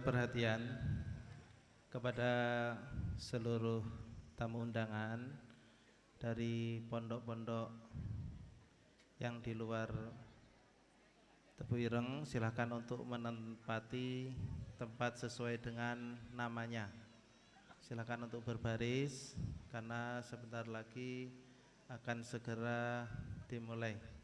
perhatian kepada seluruh tamu undangan dari pondok-pondok yang di luar Tebu Ireng. Silahkan untuk menempati tempat sesuai dengan namanya. Silakan untuk berbaris karena sebentar lagi akan segera dimulai.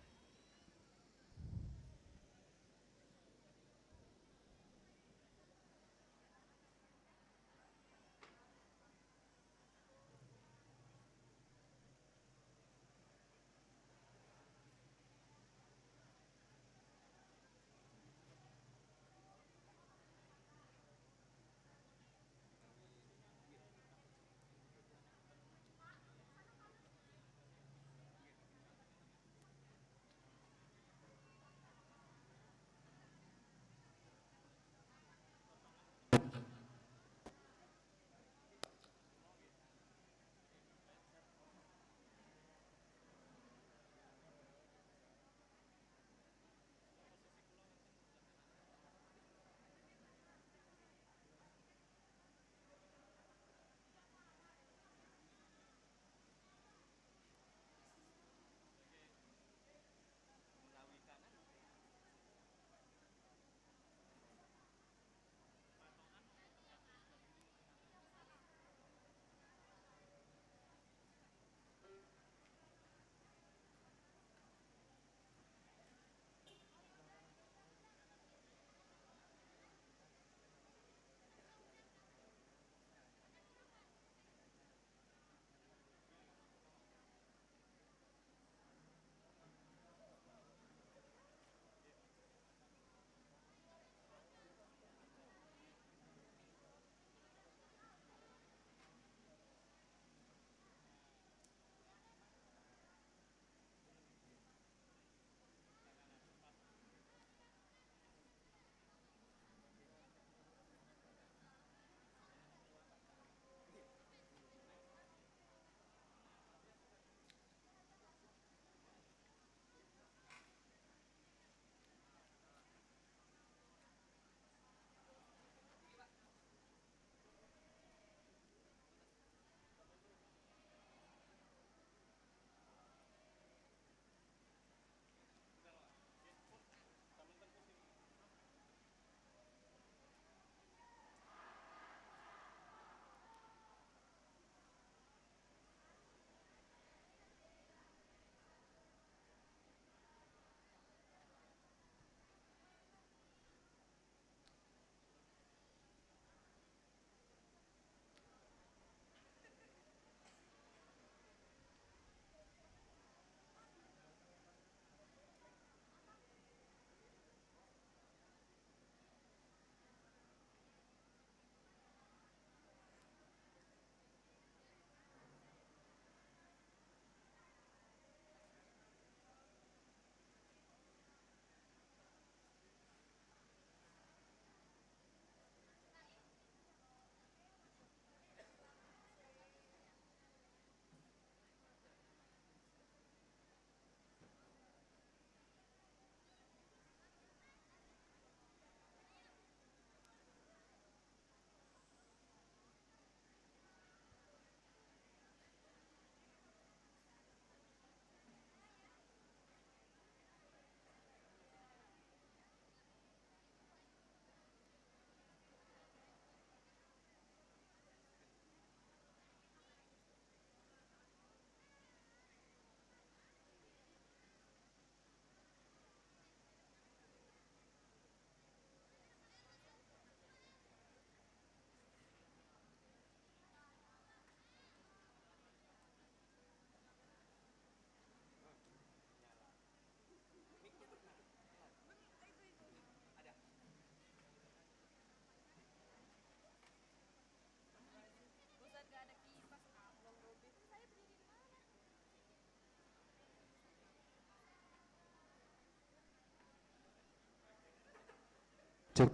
Cek,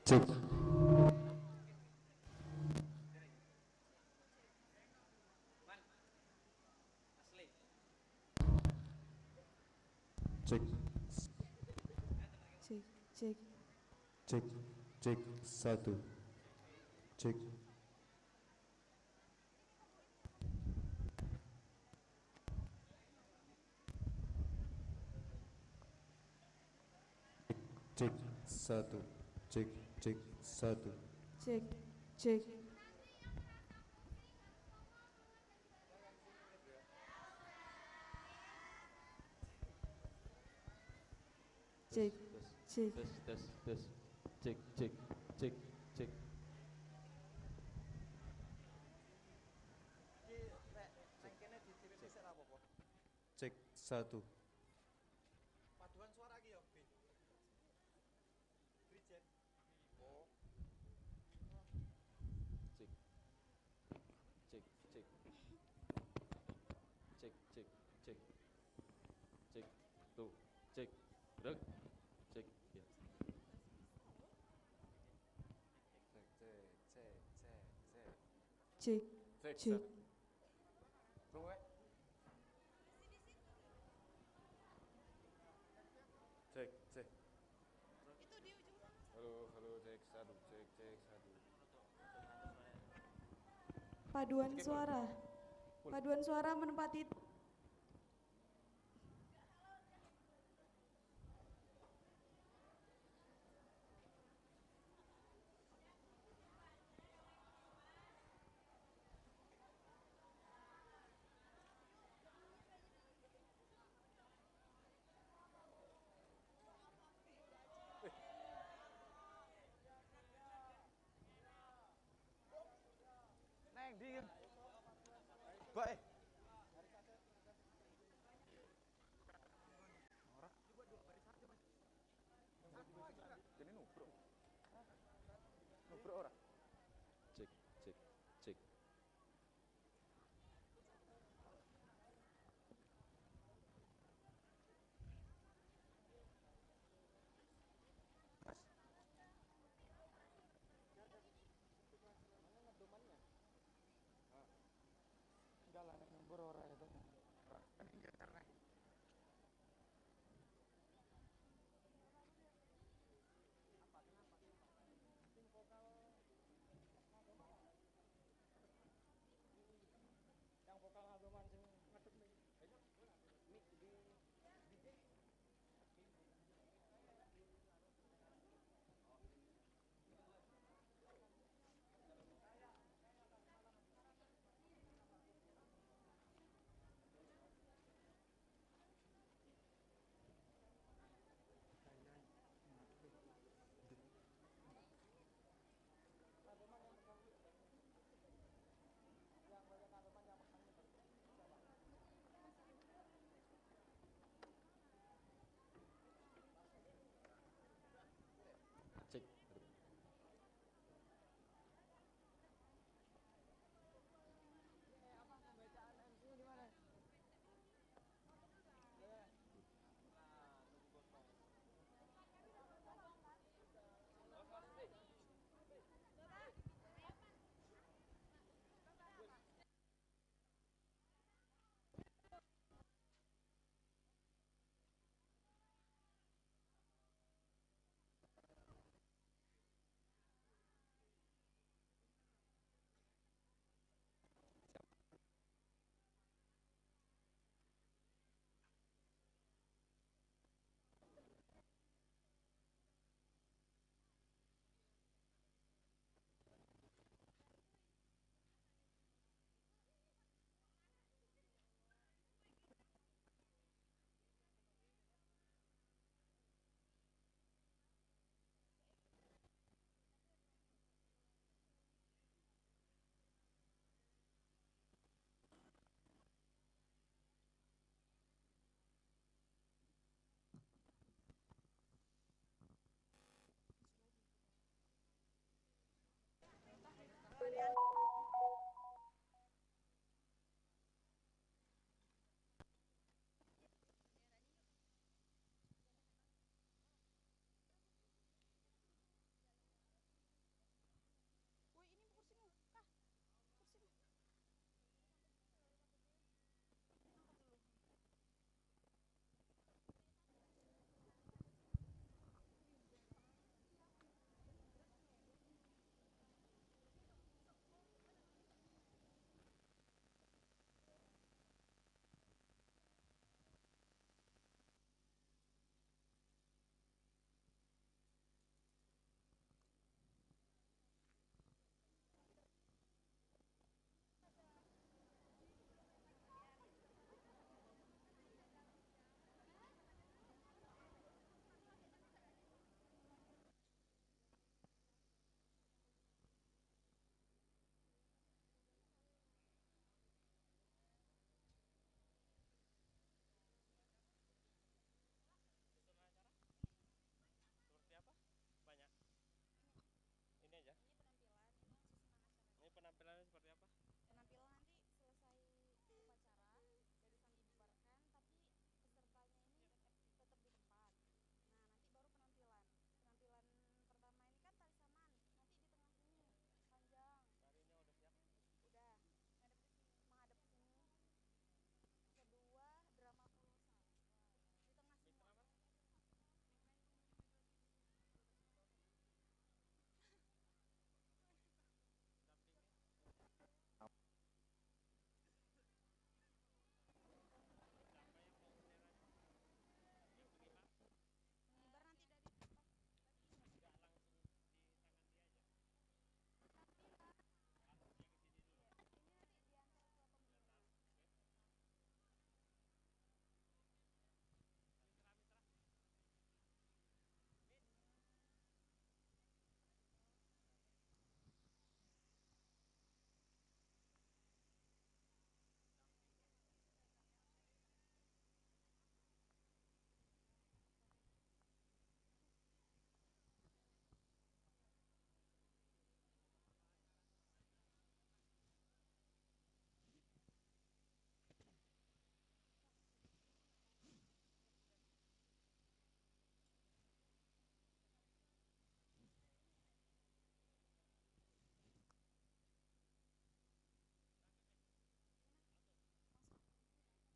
cek, cek, Cek, cek, Cek, cek, satu. Cek. Cek, satu. Cek, cek, satu. Cek, cek. Cek, cek. Tes. Cek, cek, cek, cek. Cek, satu. Paduan suara iki ya, Bin. Bridget. Oh. Cek. Cek, cek. Cek, cek, cek. Cek. Tuh, cek. Gerak. Cek, ya. Cek, cek, cek, cek, cek. Cek, Cek, cek. Bro, Cek, cek. Itu di ujung sana. Halo, cek satu, cek, cek satu. Paduan suara. Paduan suara menempati Neng, di. Baik. Ora. Jadi nubruk. Nubruk ora? Cek, cek, cek. Mas. Mana ngedomannya? Enggak lah.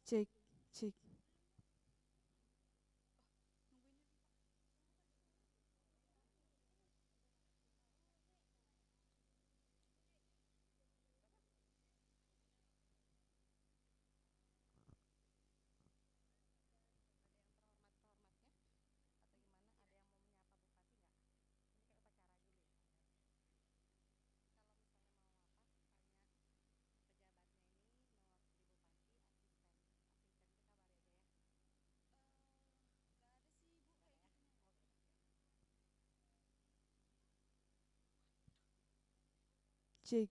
cek, cek. Cek.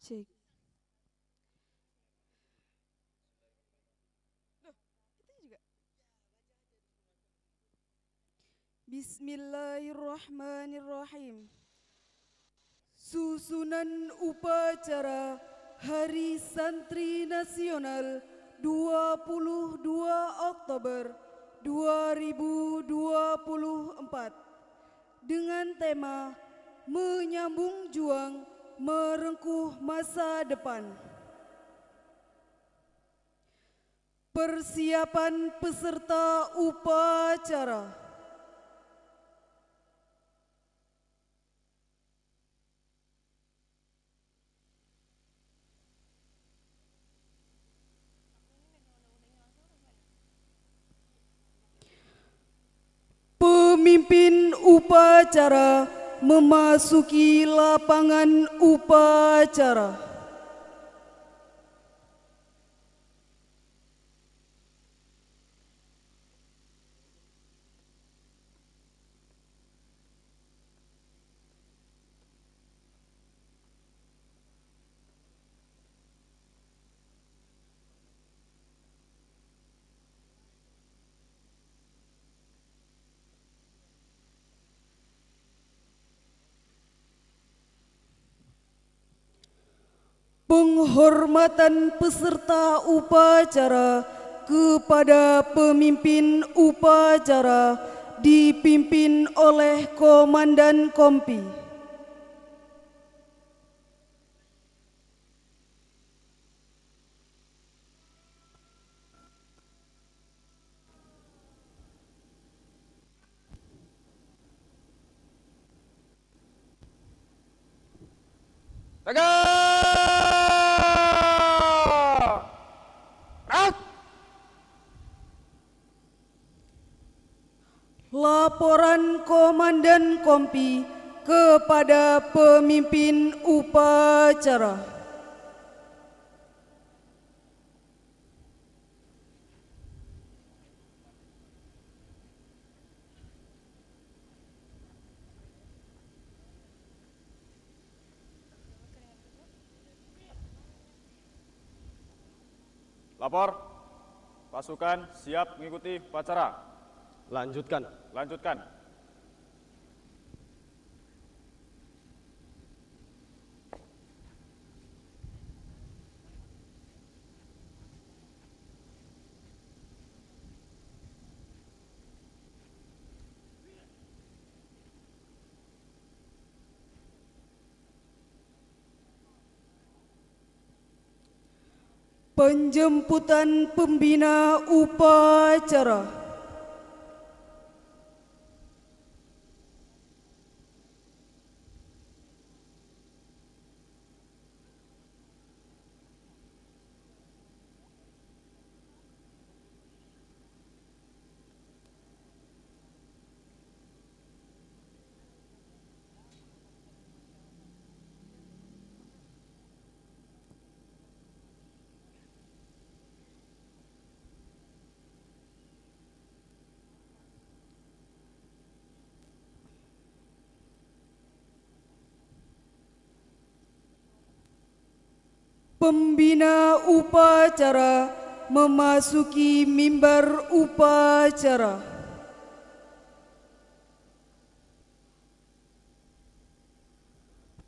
Cek. Loh, itu juga. Bismillahirrahmanirrahim. Susunan upacara Hari Santri Nasional 22 Oktober 2024 dengan tema Menyambung Juang Merengkuh Masa Depan. Persiapan peserta upacara. Pemimpin upacara memasuki lapangan upacara. Penghormatan peserta upacara kepada pemimpin upacara dipimpin oleh Komandan Kompi. Laporan Komandan Kompi kepada pemimpin upacara. Lapor, pasukan siap mengikuti upacara. Lanjutkan. Lanjutkan. Penjemputan pembina upacara. Pembina upacara memasuki mimbar upacara.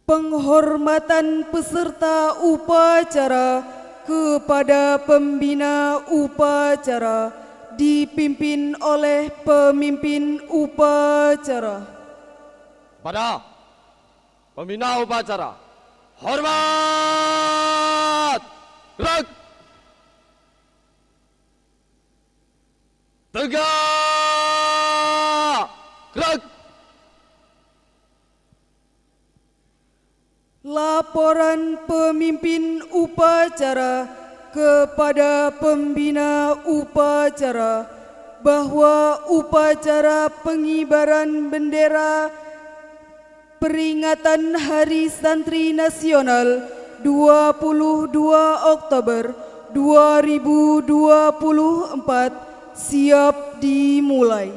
Penghormatan peserta upacara kepada pembina upacara dipimpin oleh pemimpin upacara. Pada pembina upacara, hormat! Gerak! Tegak! Gerak! Laporan pemimpin upacara kepada pembina upacara bahwa upacara pengibaran bendera peringatan Hari Santri Nasional 22 Oktober 2024 siap dimulai.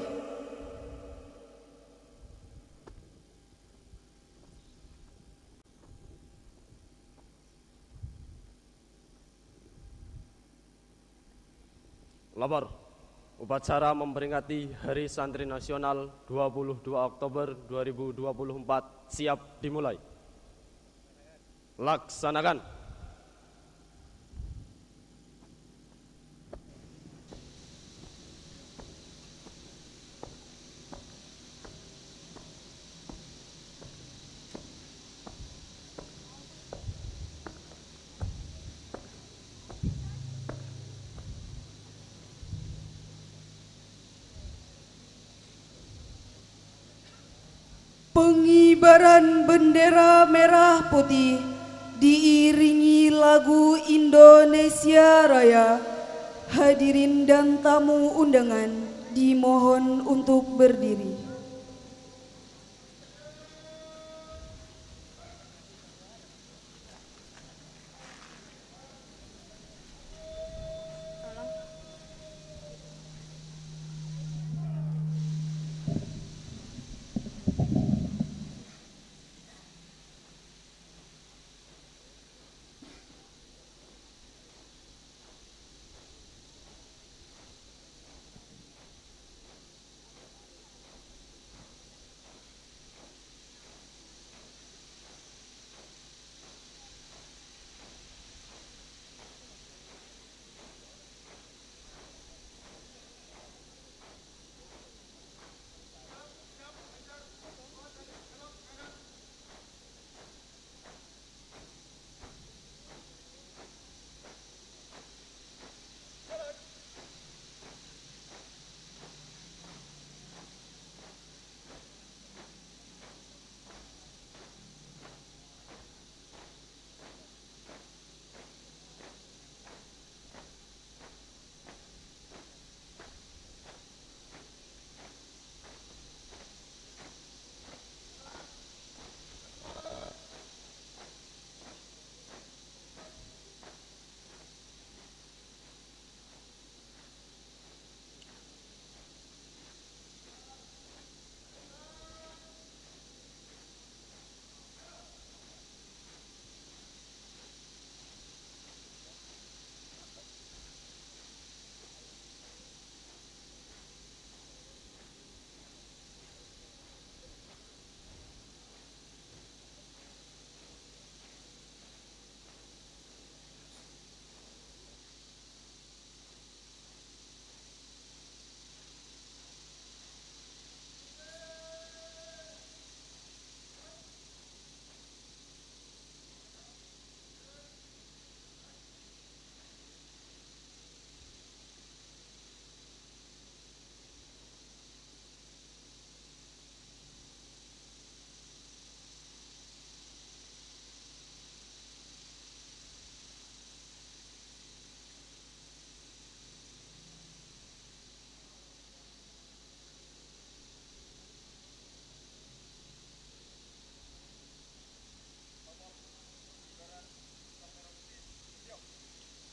Lapor, upacara memperingati Hari Santri Nasional 22 Oktober 2024 siap dimulai. Laksanakan. Pengibaran bendera merah putih diiringi lagu Indonesia Raya. Hadirin dan tamu undangan dimohon untuk berdiri.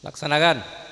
Laksanakan.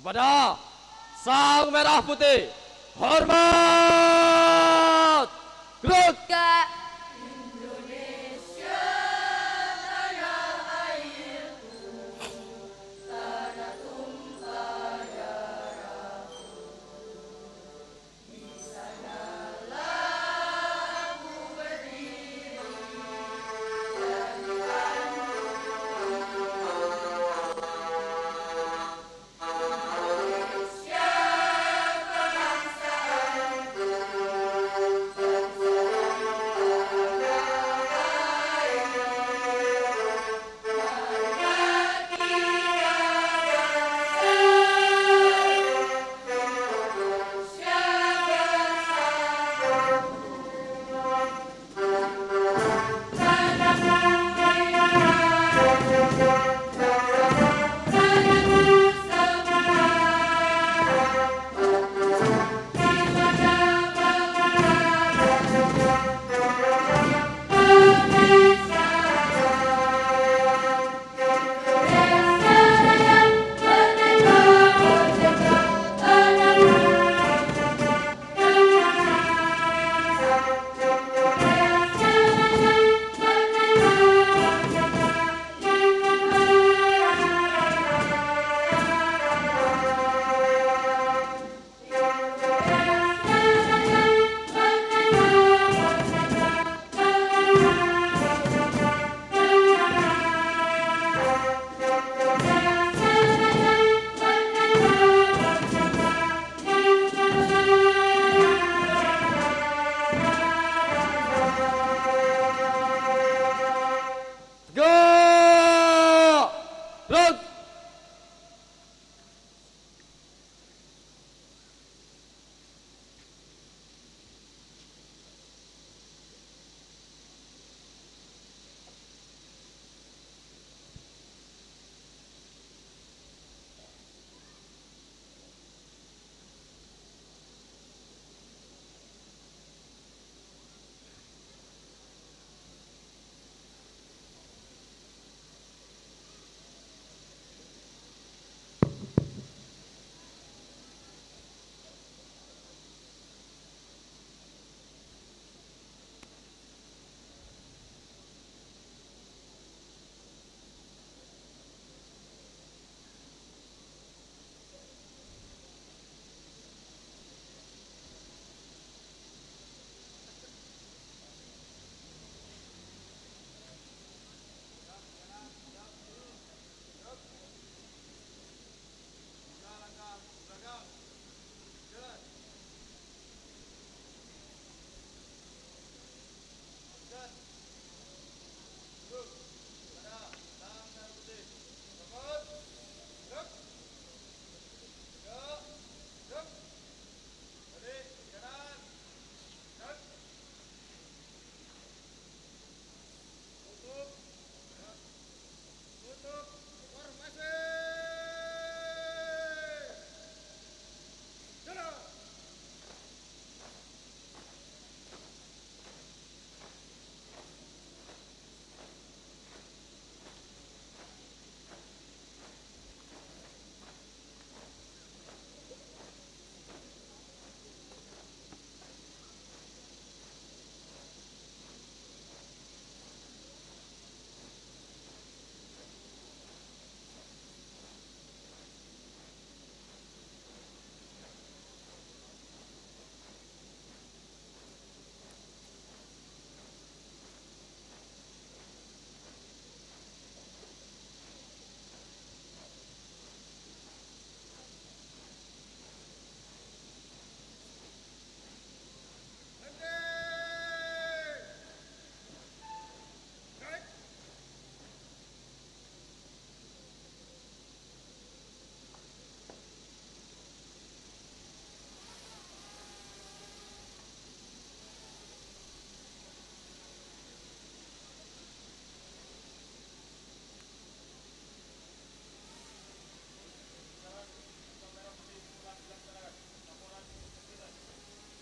Kepada Sang Merah Putih, hormat! Gerak!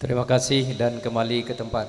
Terima kasih dan kembali ke tempat.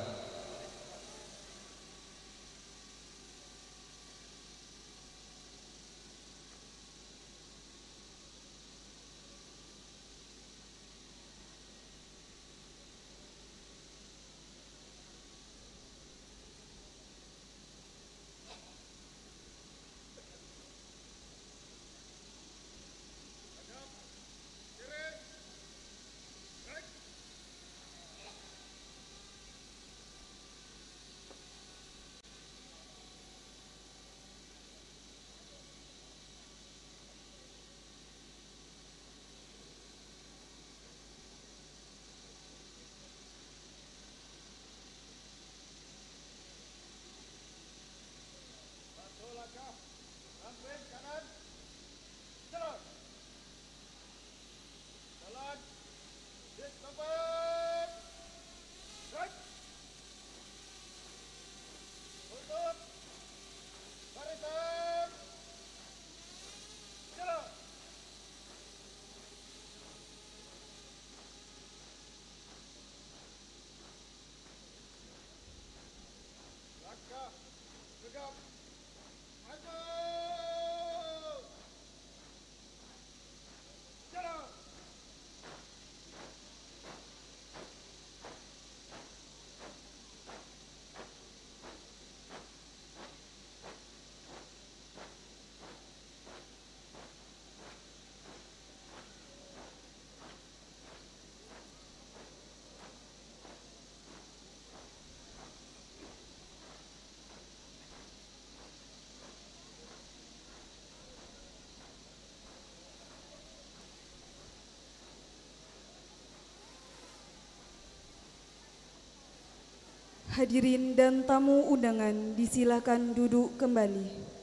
Hadirin dan tamu undangan disilakan duduk kembali.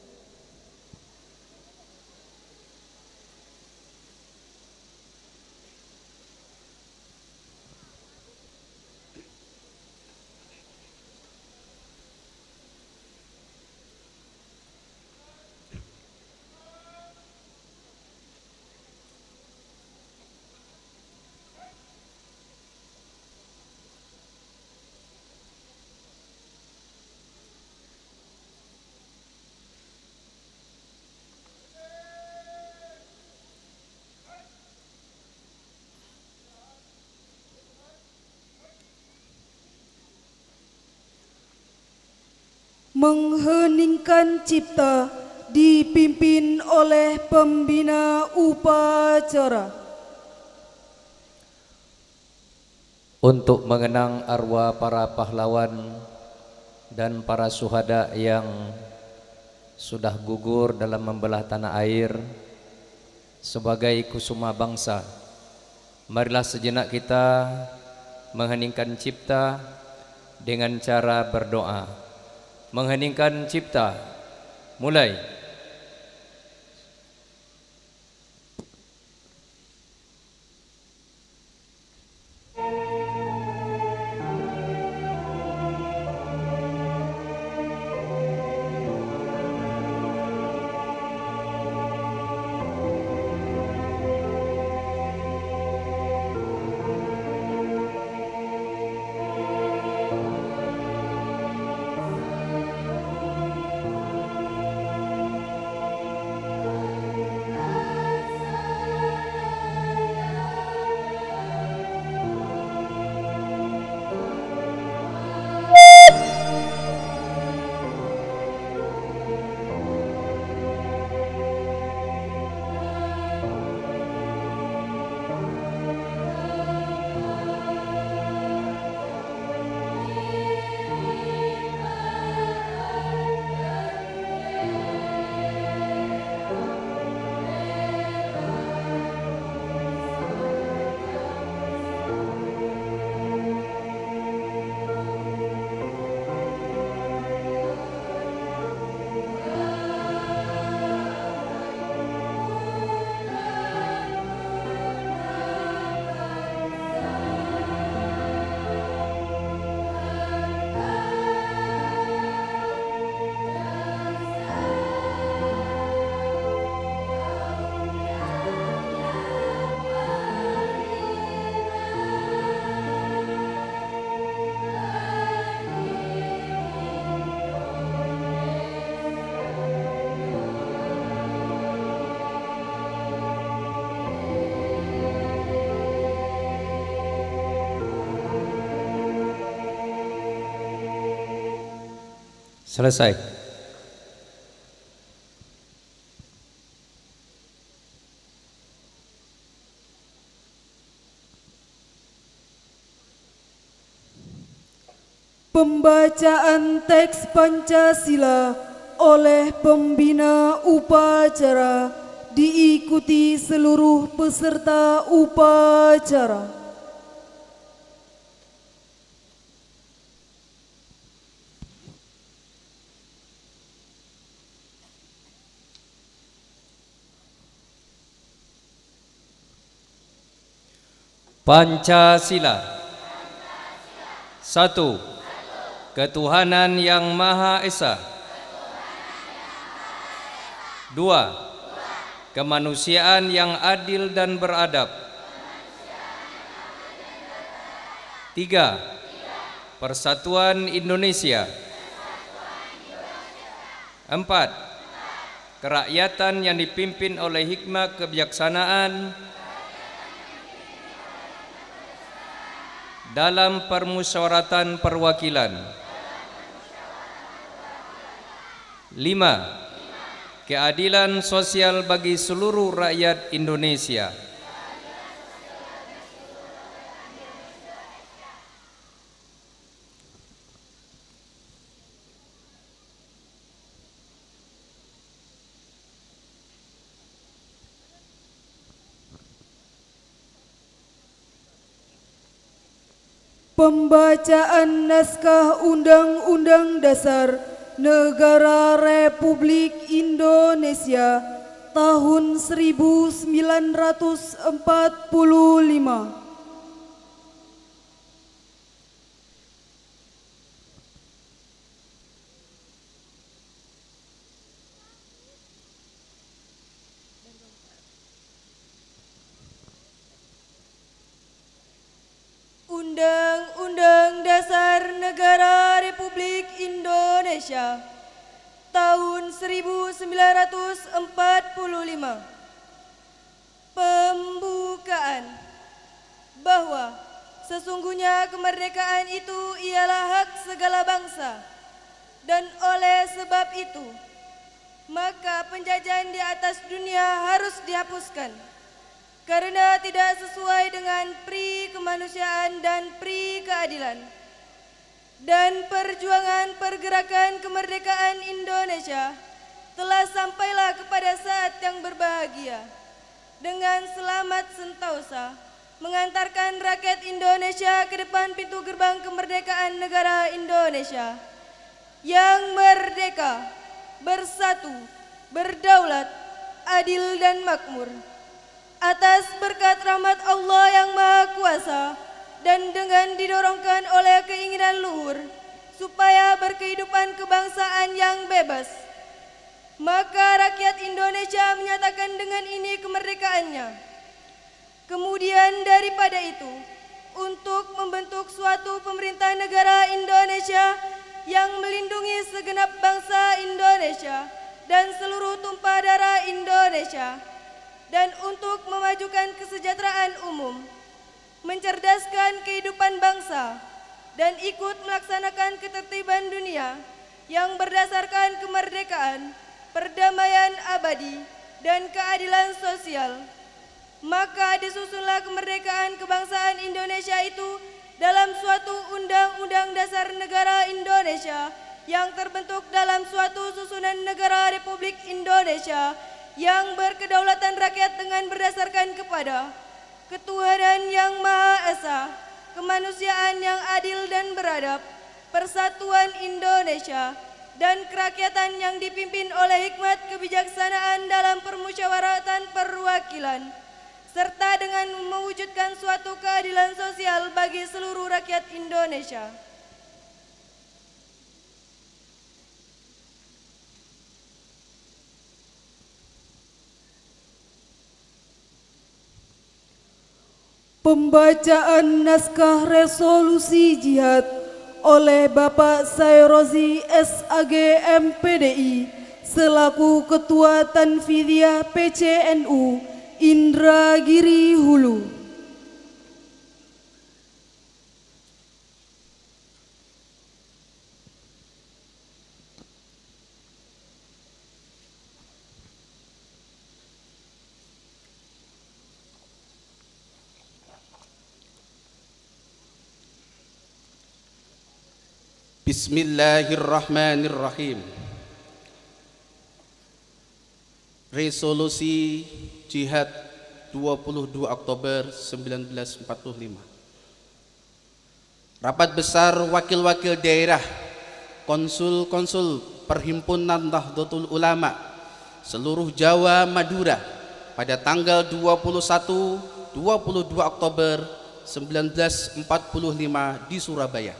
Mengheningkan cipta dipimpin oleh pembina upacara. Untuk mengenang arwah para pahlawan dan para syuhada yang sudah gugur dalam membelah tanah air sebagai kusuma bangsa, marilah sejenak kita mengheningkan cipta dengan cara berdoa. Mengheningkan cipta, mulai. Selesai. Pembacaan teks Pancasila oleh pembina upacara diikuti seluruh peserta upacara. Pancasila. 1. Ketuhanan yang Maha Esa. 2. Kemanusiaan yang adil dan beradab. 3. Persatuan Indonesia. 4. Kerakyatan yang dipimpin oleh hikmah kebijaksanaan dalam permusyawaratan perwakilan. 5. Keadilan sosial bagi seluruh rakyat Indonesia. Pembacaan naskah Undang-Undang Dasar Negara Republik Indonesia tahun 1945. Undang-Undang Dasar Negara Republik Indonesia tahun 1945. Pembukaan. Bahwa sesungguhnya kemerdekaan itu ialah hak segala bangsa, dan oleh sebab itu maka penjajahan di atas dunia harus dihapuskan, karena tidak sesuai dengan pri kemanusiaan dan pri keadilan. Dan perjuangan pergerakan kemerdekaan Indonesia telah sampailah kepada saat yang berbahagia, dengan selamat sentosa mengantarkan rakyat Indonesia ke depan pintu gerbang kemerdekaan negara Indonesia yang merdeka, bersatu, berdaulat, adil dan makmur. Atas berkat rahmat Allah yang Maha Kuasa dan dengan didorongkan oleh keinginan luhur supaya berkehidupan kebangsaan yang bebas, maka rakyat Indonesia menyatakan dengan ini kemerdekaannya. Kemudian daripada itu, untuk membentuk suatu pemerintah negara Indonesia yang melindungi segenap bangsa Indonesia dan seluruh tumpah darah Indonesia, dan untuk memajukan kesejahteraan umum, mencerdaskan kehidupan bangsa, dan ikut melaksanakan ketertiban dunia yang berdasarkan kemerdekaan, perdamaian abadi, dan keadilan sosial. Maka disusunlah kemerdekaan kebangsaan Indonesia itu dalam suatu Undang-Undang Dasar Negara Indonesia yang terbentuk dalam suatu susunan negara Republik Indonesia yang berkedaulatan rakyat dengan berdasarkan kepada ketuhanan yang Maha Esa, kemanusiaan yang adil dan beradab, persatuan Indonesia, dan kerakyatan yang dipimpin oleh hikmat kebijaksanaan dalam permusyawaratan perwakilan, serta dengan mewujudkan suatu keadilan sosial bagi seluruh rakyat Indonesia. Pembacaan naskah resolusi jihad oleh Bapak Sayrozi SAG MPDI selaku Ketua Tanfidiyah PCNU Indragiri Hulu. Bismillahirrahmanirrahim. Resolusi Jihad 22 Oktober 1945. Rapat besar wakil-wakil daerah, konsul-konsul Perhimpunan Nahdlatul Ulama seluruh Jawa Madura pada tanggal 21-22 Oktober 1945 di Surabaya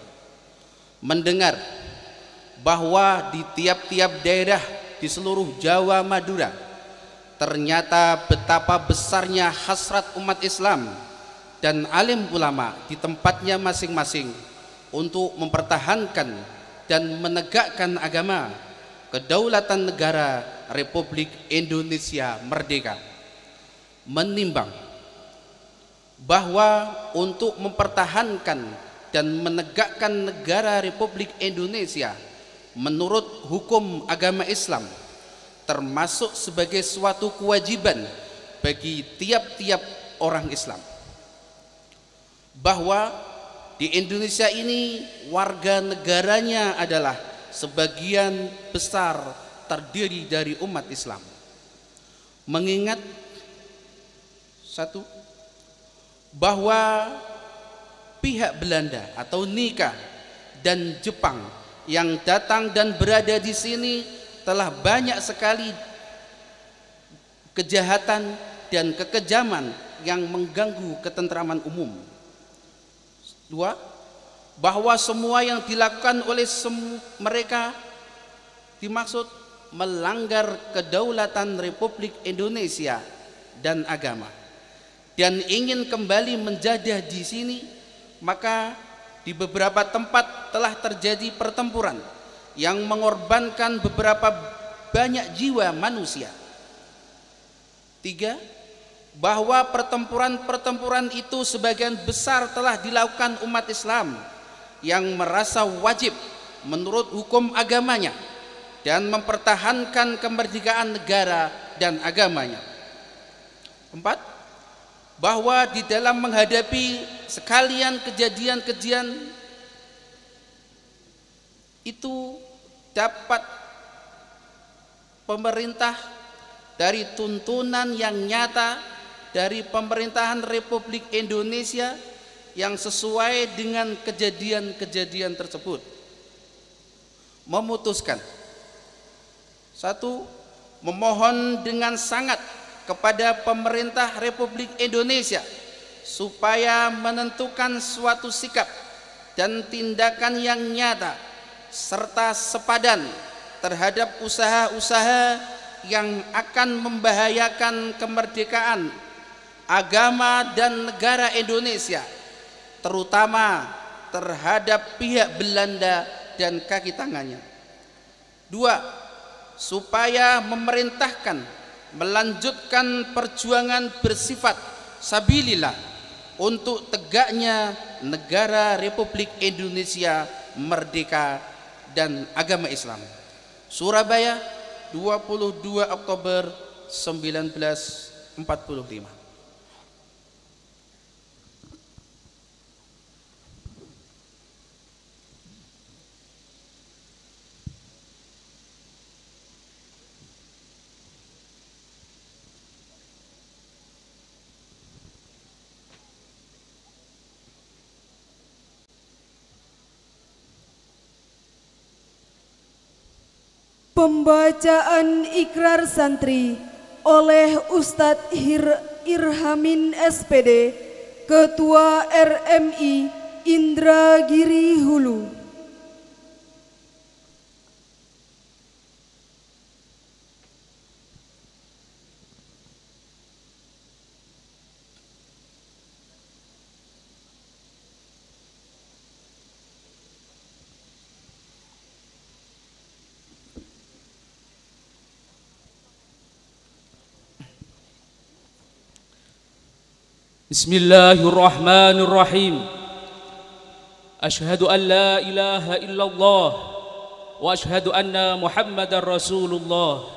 mendengar bahwa di tiap-tiap daerah di seluruh Jawa Madura ternyata betapa besarnya hasrat umat Islam dan alim ulama di tempatnya masing-masing untuk mempertahankan dan menegakkan agama kedaulatan negara Republik Indonesia Merdeka. Menimbang bahwa untuk mempertahankan dan menegakkan negara Republik Indonesia menurut hukum agama Islam termasuk sebagai suatu kewajiban bagi tiap-tiap orang Islam, bahwa di Indonesia ini warga negaranya adalah sebagian besar terdiri dari umat Islam. Mengingat satu, bahwa pihak Belanda atau Nika dan Jepang yang datang dan berada di sini telah banyak sekali kejahatan dan kekejaman yang mengganggu ketentraman umum. Dua, bahwa semua yang dilakukan oleh mereka dimaksud melanggar kedaulatan Republik Indonesia dan agama dan ingin kembali menjajah di sini, maka di beberapa tempat telah terjadi pertempuran yang mengorbankan beberapa banyak jiwa manusia. Tiga, bahwa pertempuran-pertempuran itu sebagian besar telah dilakukan umat Islam yang merasa wajib menurut hukum agamanya dan mempertahankan kemerdekaan negara dan agamanya. Empat, bahwa di dalam menghadapi sekalian kejadian-kejadian itu dapat pemerintah dari tuntunan yang nyata dari pemerintahan Republik Indonesia yang sesuai dengan kejadian-kejadian tersebut, memutuskan satu, memohon dengan sangat kepada pemerintah Republik Indonesia supaya menentukan suatu sikap dan tindakan yang nyata serta sepadan terhadap usaha-usaha yang akan membahayakan kemerdekaan agama dan negara Indonesia, terutama terhadap pihak Belanda dan kaki tangannya. Dua, supaya memerintahkan melanjutkan perjuangan bersifat sabilillah untuk tegaknya negara Republik Indonesia merdeka dan agama Islam. Surabaya, 22 Oktober 1945. Pembacaan ikrar santri oleh Ustadz Irhamin SPD, Ketua RMI Indragiri Hulu. Bismillahirrahmanirrahim. Asyhadu an la ilaha illallah wa asyhadu anna Muhammadar Rasulullah.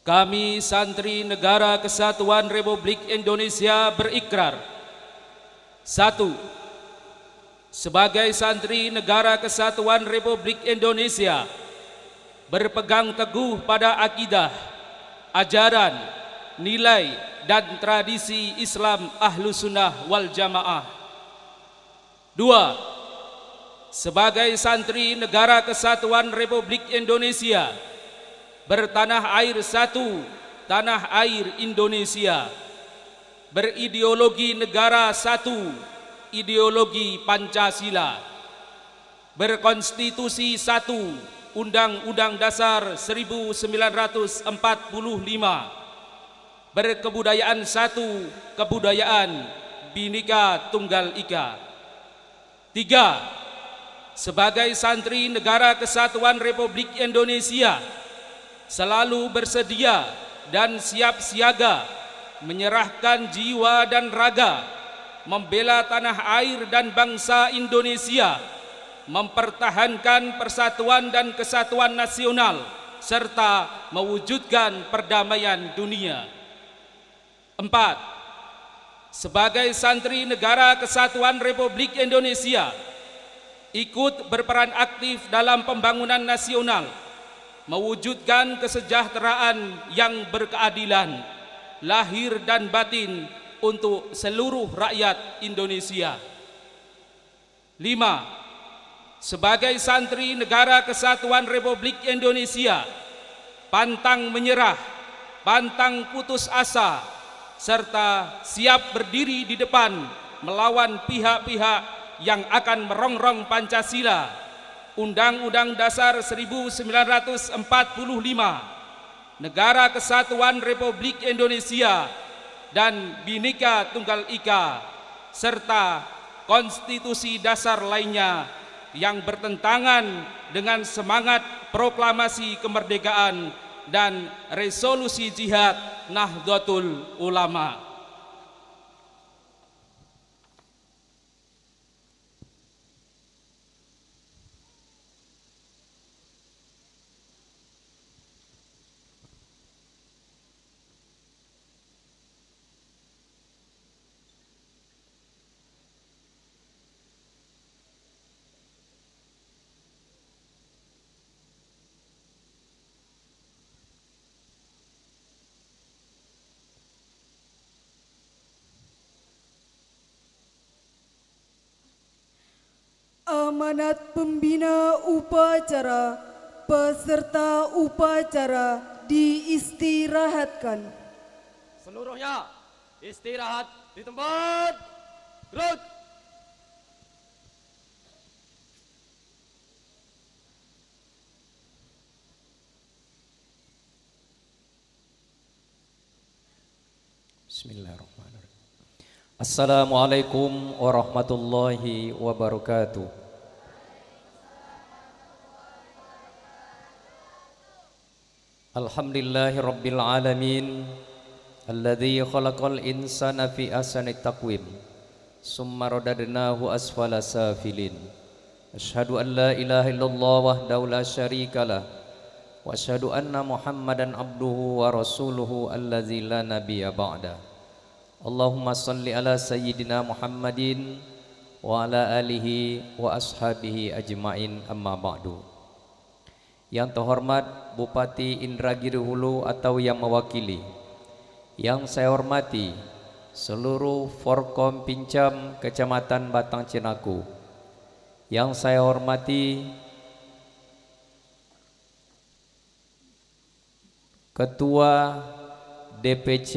Kami santri Negara Kesatuan Republik Indonesia berikrar. 1. sebagai santri Negara Kesatuan Republik Indonesia berpegang teguh pada akidah, ajaran, nilai dan tradisi Islam Ahlus Sunnah wal Jamaah. 2. Sebagai santri Negara Kesatuan Republik Indonesia bertanah air satu, tanah air Indonesia, berideologi negara satu, ideologi Pancasila, berkonstitusi satu, Undang-Undang Dasar 1945, berkebudayaan satu, kebudayaan Bhinneka Tunggal Ika. 3. Sebagai santri Negara Kesatuan Republik Indonesia selalu bersedia dan siap siaga menyerahkan jiwa dan raga membela tanah air dan bangsa Indonesia, mempertahankan persatuan dan kesatuan nasional serta mewujudkan perdamaian dunia. 4. Sebagai santri Negara Kesatuan Republik Indonesia ikut berperan aktif dalam pembangunan nasional, mewujudkan kesejahteraan yang berkeadilan lahir dan batin untuk seluruh rakyat Indonesia. 5. Sebagai santri Negara Kesatuan Republik Indonesia pantang menyerah, pantang putus asa, serta siap berdiri di depan melawan pihak-pihak yang akan merongrong Pancasila, Undang-Undang Dasar 1945, Negara Kesatuan Republik Indonesia, dan Bhinneka Tunggal Ika, serta konstitusi dasar lainnya yang bertentangan dengan semangat proklamasi kemerdekaan dan resolusi jihad Nahdlatul Ulama. Amanat pembina upacara, peserta upacara diistirahatkan. Seluruhnya istirahat di tempat. Gerak. Bismillahirrahmanirrahim. Assalamualaikum warahmatullahi wabarakatuh. Alhamdulillahi rabbil alamin, alladzi khalaqal insana fi ahsani taqwim, summa radadnahu asfala safilin. Asyhadu an la ilaha illallah wahdahu la syarikalah, wa asyhadu anna Muhammadan abduhu wa rasuluhu alladzi la nabiyya ba'da. Allahumma salli ala sayyidina Muhammadin wa ala alihi wa ashabihi ajmain, amma ba'du. Yang terhormat Bupati Indragiri Hulu atau yang mewakili, yang saya hormati seluruh Forkom Pincam Kecamatan Batang Cinaku, yang saya hormati Ketua DPC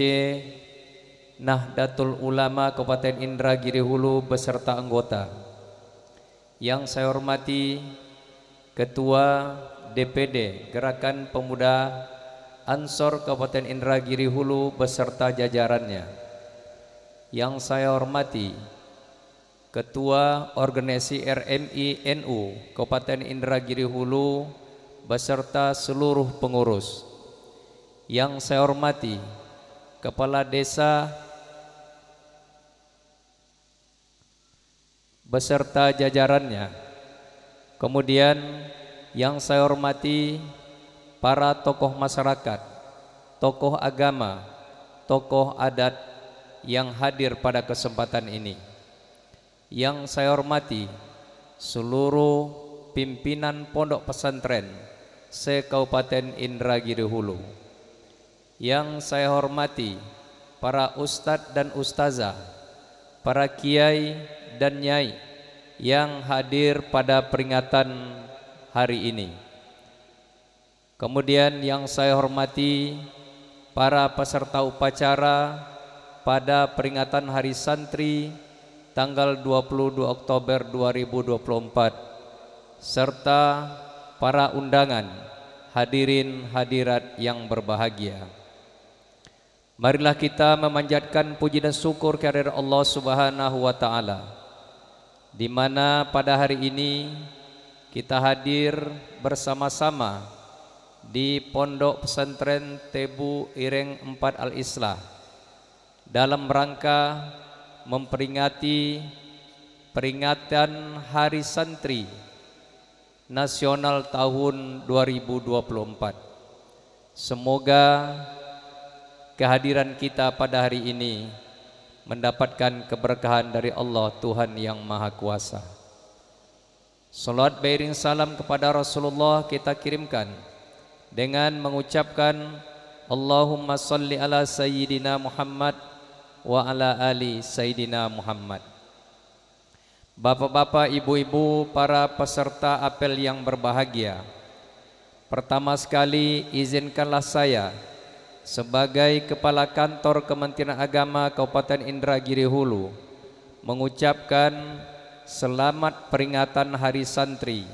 Nahdlatul Ulama Kabupaten Indragiri Hulu beserta anggota, yang saya hormati Ketua DPD Gerakan Pemuda Ansor Kabupaten Indragiri Hulu beserta jajarannya, yang saya hormati Ketua Organisasi RMI NU Kabupaten Indragiri Hulu beserta seluruh pengurus, yang saya hormati Kepala Desa beserta jajarannya, kemudian yang saya hormati para tokoh masyarakat, tokoh agama, tokoh adat yang hadir pada kesempatan ini. yang saya hormati seluruh pimpinan pondok pesantren se-Kabupaten Indragiri Hulu, yang saya hormati para ustadz dan ustazah, para kiai dan nyai yang hadir pada peringatan hari ini. Kemudian yang saya hormati para peserta upacara pada peringatan Hari Santri tanggal 22 Oktober 2024 serta para undangan, hadirin hadirat yang berbahagia. Marilah kita memanjatkan puji dan syukur kehadirat Allah Subhanahu wa taala, di mana pada hari ini kita hadir bersama-sama di Pondok Pesantren Tebu Ireng 4 Al-Islah dalam rangka memperingati peringatan Hari Santri Nasional tahun 2024. Semoga kehadiran kita pada hari ini mendapatkan keberkahan dari Allah Tuhan yang Maha Kuasa. Salawat beriring salam kepada Rasulullah kita kirimkan dengan mengucapkan Allahumma salli ala Sayyidina Muhammad wa ala ali Sayyidina Muhammad. Bapak-bapak, ibu-ibu, para peserta apel yang berbahagia, pertama sekali izinkanlah saya sebagai Kepala Kantor Kementerian Agama Kabupaten Indragiri Hulu mengucapkan selamat peringatan Hari Santri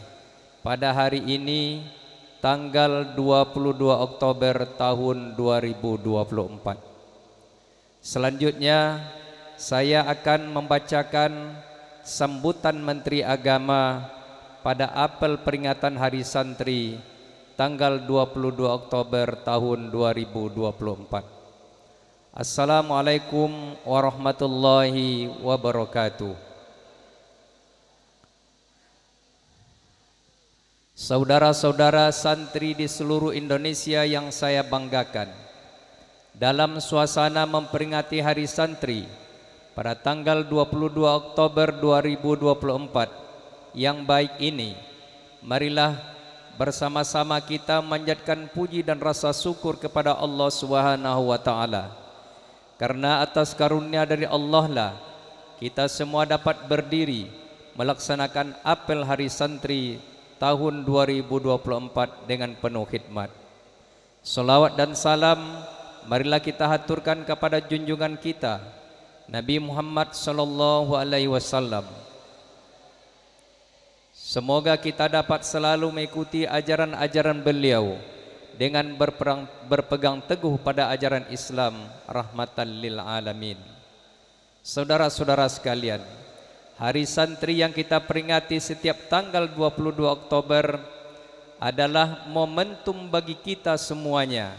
pada hari ini tanggal 22 Oktober tahun 2024. Selanjutnya saya akan membacakan sambutan Menteri Agama pada apel peringatan Hari Santri tanggal 22 Oktober tahun 2024. Assalamualaikum warahmatullahi wabarakatuh. Saudara-saudara santri di seluruh Indonesia yang saya banggakan, dalam suasana memperingati Hari Santri pada tanggal 22 Oktober 2024 yang baik ini, marilah bersama-sama kita memanjatkan puji dan rasa syukur kepada Allah Subhanahu wa taala. Karena atas karunia dari Allah lah kita semua dapat berdiri melaksanakan apel Hari Santri tahun 2024 dengan penuh khidmat. Salawat dan salam marilah kita haturkan kepada junjungan kita Nabi Muhammad sallallahu alaihi wasallam. Semoga kita dapat selalu mengikuti ajaran-ajaran beliau dengan berpegang teguh pada ajaran Islam rahmatan lil alamin. Saudara-saudara sekalian, Hari Santri yang kita peringati setiap tanggal 22 Oktober adalah momentum bagi kita semuanya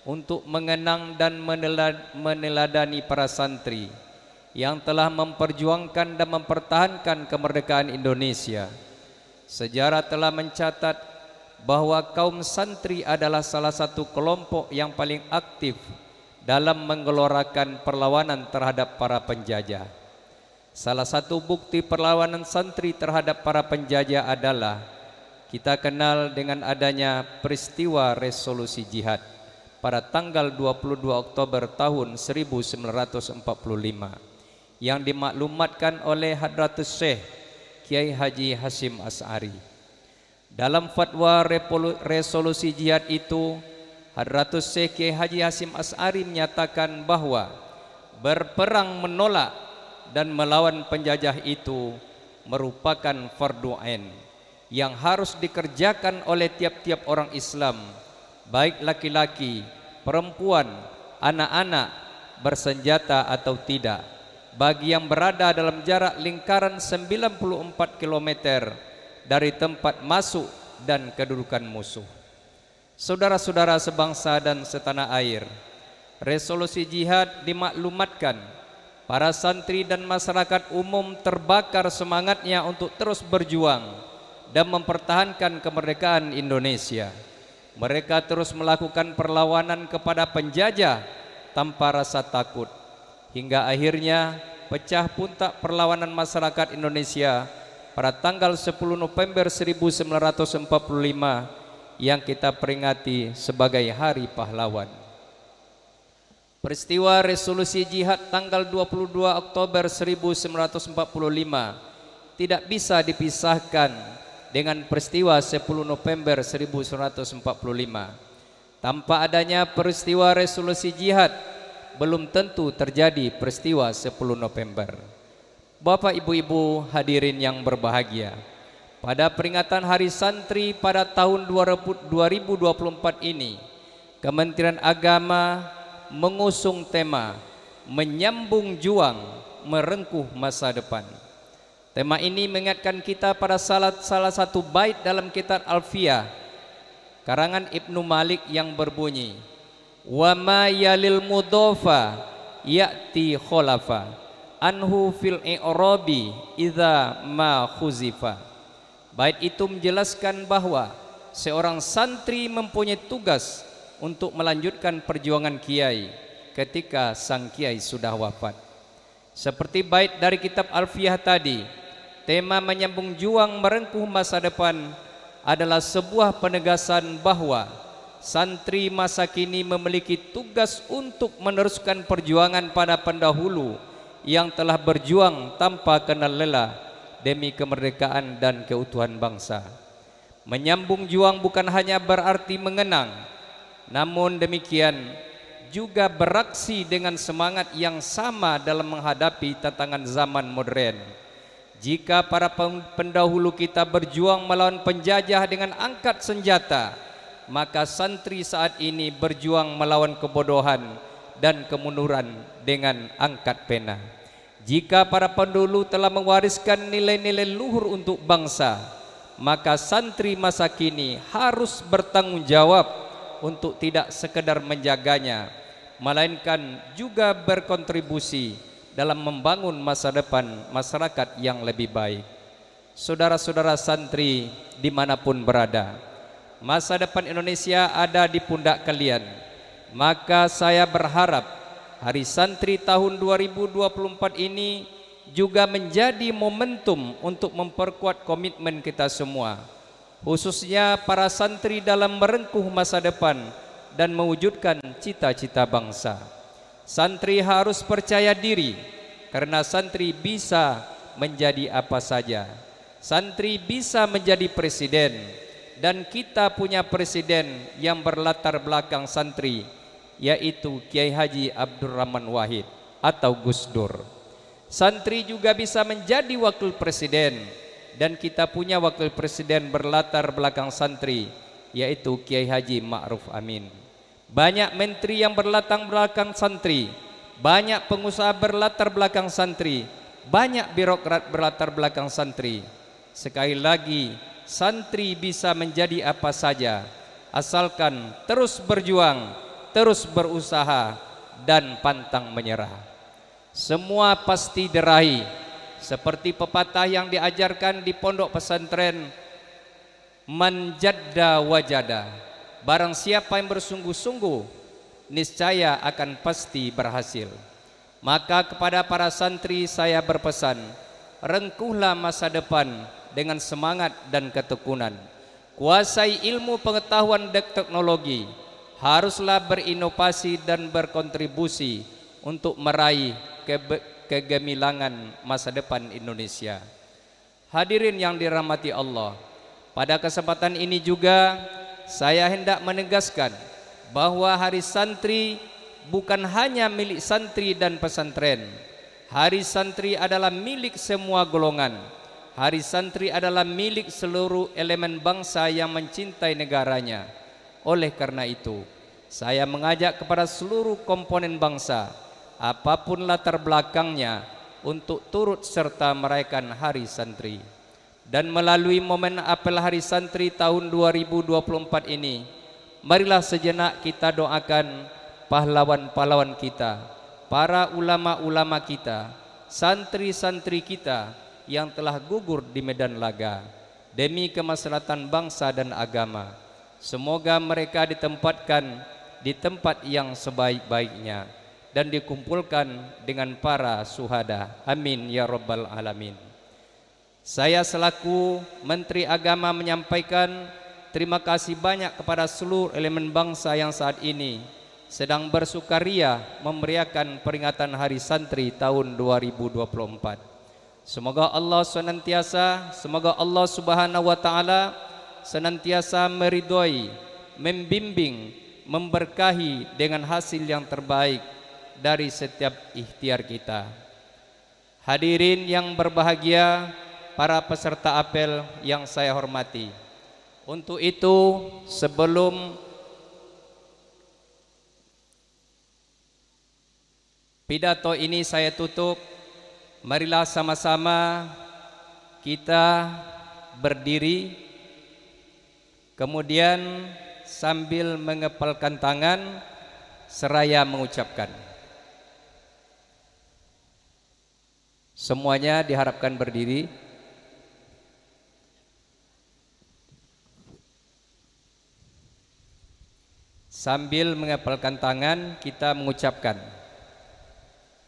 untuk mengenang dan meneladani para santri yang telah memperjuangkan dan mempertahankan kemerdekaan Indonesia. Sejarah telah mencatat bahwa kaum santri adalah salah satu kelompok yang paling aktif dalam menggelorakan perlawanan terhadap para penjajah. Salah satu bukti perlawanan santri terhadap para penjajah adalah kita kenal dengan adanya peristiwa resolusi jihad pada tanggal 22 Oktober tahun 1945 yang dimaklumatkan oleh Hadratus Syekh Kiai Haji Hasyim Asy'ari. Dalam fatwa resolusi jihad itu, Hadratus Syekh Kiai Haji Hasyim Asy'ari menyatakan bahwa berperang menolak dan melawan penjajah itu merupakan fardu ain yang harus dikerjakan oleh tiap-tiap orang Islam, baik laki-laki, perempuan, anak-anak, bersenjata atau tidak, bagi yang berada dalam jarak lingkaran 94 km dari tempat masuk dan kedudukan musuh. Saudara-saudara sebangsa dan setanah air, resolusi jihad dimaklumatkan, para santri dan masyarakat umum terbakar semangatnya untuk terus berjuang dan mempertahankan kemerdekaan Indonesia. Mereka terus melakukan perlawanan kepada penjajah tanpa rasa takut, hingga akhirnya pecah puntak perlawanan masyarakat Indonesia pada tanggal 10 November 1945 yang kita peringati sebagai Hari Pahlawan. Peristiwa resolusi jihad tanggal 22 Oktober 1945 tidak bisa dipisahkan dengan peristiwa 10 November 1945. Tanpa adanya peristiwa resolusi jihad, belum tentu terjadi peristiwa 10 November. Bapak, Ibu-ibu hadirin yang berbahagia, pada peringatan Hari Santri pada tahun 2024 ini, Kementerian Agama mengusung tema menyambung juang merengkuh masa depan. Tema ini mengingatkan kita pada salah satu bait dalam kitab Alfiyah karangan Ibnu Malik yang berbunyi, wa ma yalil mudhofa ya'ti kholafa anhu fil i'rabi idza ma khuzifa. Bait itu menjelaskan bahwa seorang santri mempunyai tugas untuk melanjutkan perjuangan kiai ketika sang kiai sudah wafat. Seperti bait dari kitab Alfiyah tadi, tema menyambung juang merengkuh masa depan adalah sebuah penegasan bahwa santri masa kini memiliki tugas untuk meneruskan perjuangan pada pendahulu yang telah berjuang tanpa kenal lelah demi kemerdekaan dan keutuhan bangsa. Menyambung juang bukan hanya berarti mengenang, namun demikian juga beraksi dengan semangat yang sama dalam menghadapi tantangan zaman modern. Jika para pendahulu kita berjuang melawan penjajah dengan angkat senjata, maka santri saat ini berjuang melawan kebodohan dan kemunduran dengan angkat pena. Jika para pendahulu telah mewariskan nilai-nilai luhur untuk bangsa, maka santri masa kini harus bertanggung jawab untuk tidak sekedar menjaganya, melainkan juga berkontribusi dalam membangun masa depan masyarakat yang lebih baik. Saudara-saudara santri dimanapun berada, masa depan Indonesia ada di pundak kalian. Maka saya berharap Hari Santri tahun 2024 ini juga menjadi momentum untuk memperkuat komitmen kita semua, khususnya para santri dalam merengkuh masa depan dan mewujudkan cita-cita bangsa. Santri harus percaya diri karena santri bisa menjadi apa saja. Santri bisa menjadi presiden, dan kita punya presiden yang berlatar belakang santri, yaitu Kiai Haji Abdurrahman Wahid atau Gus Dur. Santri juga bisa menjadi wakil presiden, dan kita punya wakil presiden berlatar belakang santri, yaitu Kiai Haji Ma'ruf Amin. Banyak menteri yang berlatar belakang santri, banyak pengusaha berlatar belakang santri, banyak birokrat berlatar belakang santri. Sekali lagi, santri bisa menjadi apa saja asalkan terus berjuang, terus berusaha, dan pantang menyerah. Semua pasti diraih, seperti pepatah yang diajarkan di pondok pesantren, man jadda wajada. Barang siapa yang bersungguh-sungguh, niscaya akan pasti berhasil. Maka kepada para santri saya berpesan, rengkuhlah masa depan dengan semangat dan ketekunan. Kuasai ilmu pengetahuan dan teknologi, haruslah berinovasi dan berkontribusi untuk meraih kegemilangan masa depan Indonesia. Hadirin yang dirahmati Allah, pada kesempatan ini juga saya hendak menegaskan bahwa Hari Santri bukan hanya milik santri dan pesantren. Hari Santri adalah milik semua golongan. Hari Santri adalah milik seluruh elemen bangsa yang mencintai negaranya. Oleh karena itu, saya mengajak kepada seluruh komponen bangsa, apapun latar belakangnya, untuk turut serta merayakan Hari Santri. Dan melalui momen apel Hari Santri tahun 2024 ini, marilah sejenak kita doakan pahlawan-pahlawan kita, para ulama-ulama kita, santri-santri kita yang telah gugur di medan laga demi kemaslahatan bangsa dan agama. Semoga mereka ditempatkan di tempat yang sebaik-baiknya dan dikumpulkan dengan para syuhada. Amin ya rabbal alamin. Saya selaku Menteri Agama menyampaikan terima kasih banyak kepada seluruh elemen bangsa yang saat ini sedang bersukaria memeriahkan peringatan Hari Santri tahun 2024. Semoga Allah Subhanahu wa taala senantiasa meridhoi, membimbing, memberkahi dengan hasil yang terbaik dari setiap ikhtiar kita. Hadirin yang berbahagia, para peserta apel yang saya hormati. Untuk itu, sebelum pidato ini saya tutup, marilah sama-sama kita berdiri, kemudian sambil mengepalkan tangan seraya mengucapkan. Semuanya diharapkan berdiri. Sambil mengepalkan tangan kita mengucapkan.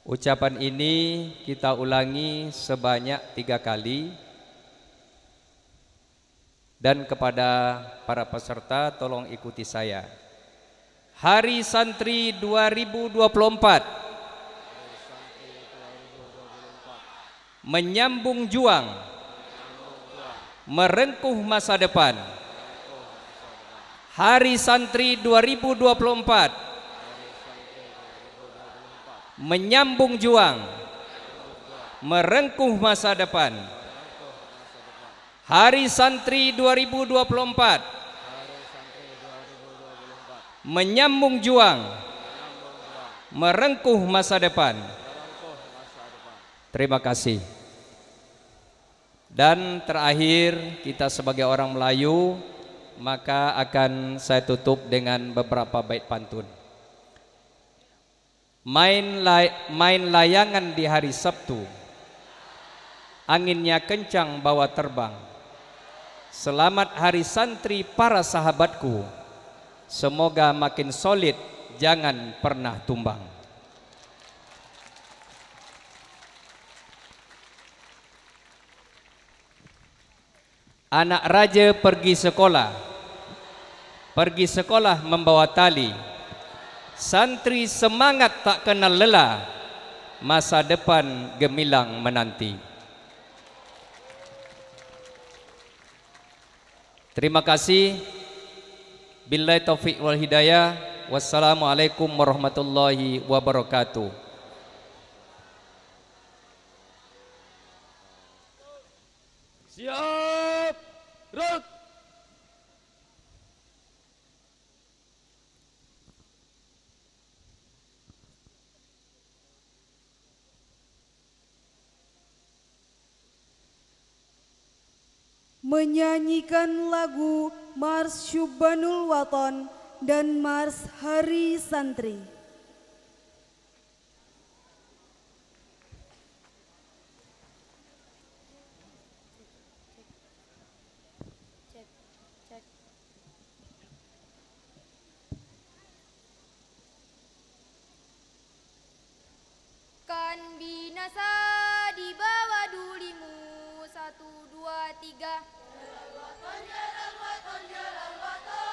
Ucapan ini kita ulangi sebanyak 3 kali. Dan kepada para peserta tolong ikuti saya. Hari Santri 2024 menyambung juang, merengkuh masa depan. Hari Santri 2024 menyambung juang, merengkuh masa depan. Hari Santri 2024 menyambung juang, merengkuh masa depan. Terima kasih. Dan terakhir, kita sebagai orang Melayu, maka akan saya tutup dengan beberapa bait pantun. Main layangan di hari Sabtu, anginnya kencang bawa terbang. Selamat Hari Santri para sahabatku, semoga makin solid, jangan pernah tumbang. Anak raja pergi sekolah membawa tali. Santri semangat tak kenal lelah, masa depan gemilang menanti. Terima kasih. Billahi taufiq wal hidayah. Wassalamualaikum warahmatullahi wabarakatuh. Siap, gerak. Menyanyikan lagu Mars Syubbanul Waton dan Mars Hari Santri. Kan binasa di bawah dulimu, 1, 2, 3. Jalan waton,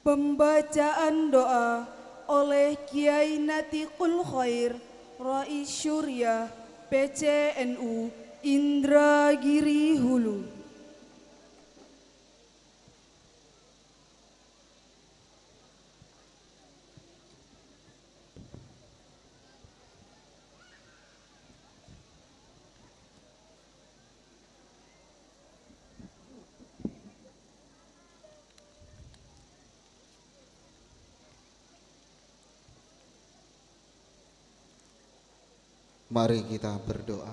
Pembacaan doa oleh Kiai Natiqul Khair, Rais Syuriah, PCNU, Indragiri Hulu. Mari kita berdoa.